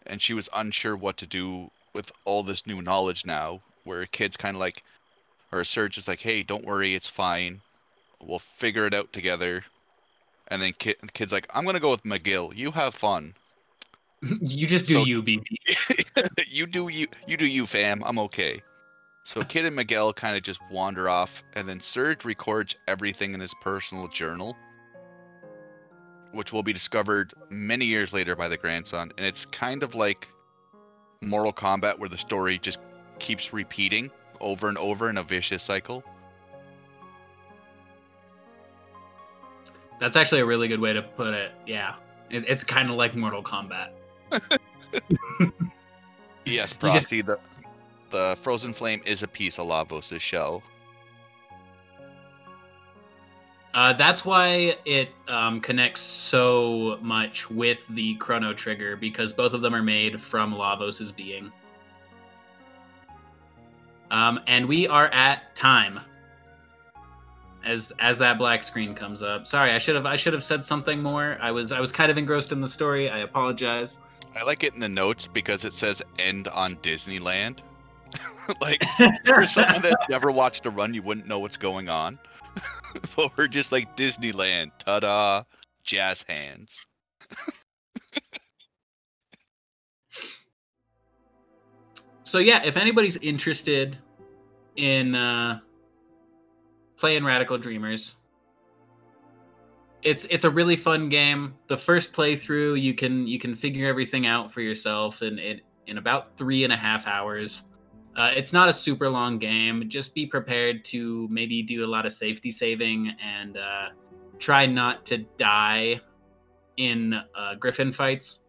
and she was unsure what to do with all this new knowledge now, where Kid's kind of like, or Surge is like, hey, don't worry, it's fine, we'll figure it out together. And then Kid's like, I'm gonna go with McGill, you have fun. You just do you, BB. you do you, fam, I'm okay. So Kid and Miguel kind of just wander off, and then Surge records everything in his personal journal, which will be discovered many years later by the grandson. And it's kind of like Mortal Kombat, where the story just keeps repeating over and over in a vicious cycle. That's actually a really good way to put it. Yeah, it's kind of like Mortal Kombat. Yes, Prosty, the frozen flame is a piece of Lavos' shell. That's why it connects so much with the Chrono Trigger, because both of them are made from Lavos' being. And we are at time. As that black screen comes up. Sorry, I should have said something more. I was kind of engrossed in the story. I apologize. I like it in the notes because it says end on Disneyland. Like, for someone that's never watched a run, you wouldn't know what's going on. But we're just like, Disneyland, ta-da, jazz hands. So yeah, if anybody's interested in playing Radical Dreamers, it's a really fun game. The first playthrough, you can figure everything out for yourself in about 3.5 hours. It's not a super long game. Just be prepared to maybe do a lot of safety saving and try not to die in Griffin fights.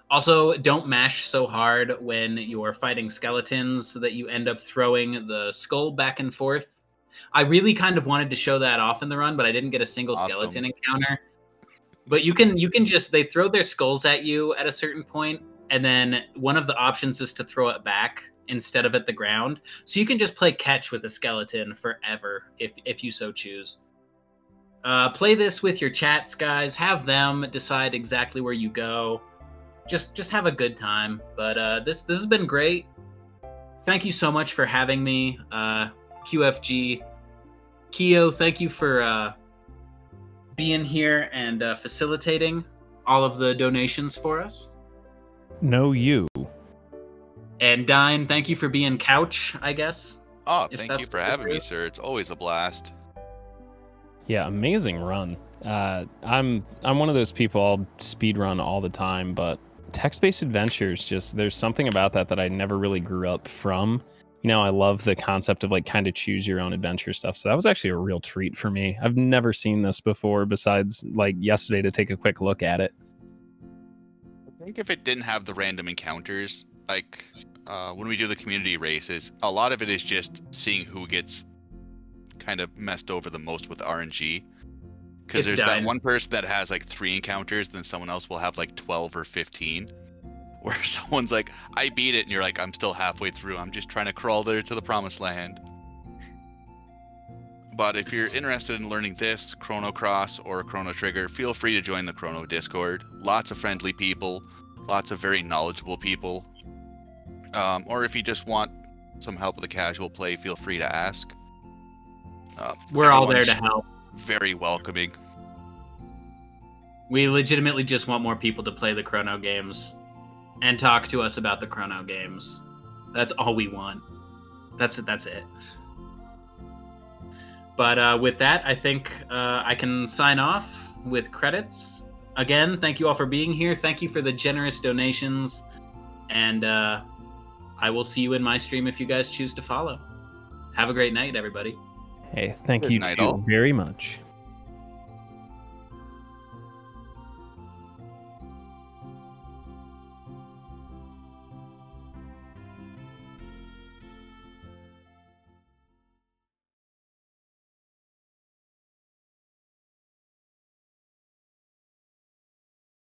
Also, don't mash so hard when you're fighting skeletons so that you end up throwing the skull back and forth. I really kind of wanted to show that off in the run, but I didn't get a single skeleton encounter. But you can just, they throw their skulls at you at a certain point, and then one of the options is to throw it back instead of at the ground. So you can just play catch with a skeleton forever if you so choose. Play this with your chats, guys. Have them decide exactly where you go. Just have a good time. But this has been great. Thank you so much for having me, QFG. Keo, thank you for being here and facilitating all of the donations for us. No, you. And Dine, thank you for being couch, I guess. Oh, thank you for having me, sir. It's always a blast. Yeah, amazing run. I'm one of those people, I'll speed run all the time, but text-based adventures, just there's something about that I never really grew up from. I love the concept of like kind of choose your own adventure stuff. So that was actually a real treat for me. I've never seen this before besides like yesterday to take a quick look at it. I think if it didn't have the random encounters, like when we do the community races, a lot of it is just seeing who gets kind of messed over the most with RNG. Because there's that one person that has like 3 encounters, then someone else will have like 12 or 15. Where someone's like, I beat it, and you're like, I'm still halfway through. I'm just trying to crawl there to the promised land. But if you're interested in learning this, Chrono Cross or Chrono Trigger, feel free to join the Chrono Discord. Lots of friendly people, lots of very knowledgeable people. Or if you just want some help with a casual play, feel free to ask. We're all there to help. Very welcoming. We legitimately just want more people to play the Chrono games and talk to us about the Chrono games. That's all we want. That's it. But with that, I think I can sign off with credits. Again, thank you all for being here. Thank you for the generous donations. And I will see you in my stream if you guys choose to follow. Have a great night, everybody. Hey, thank you too very much.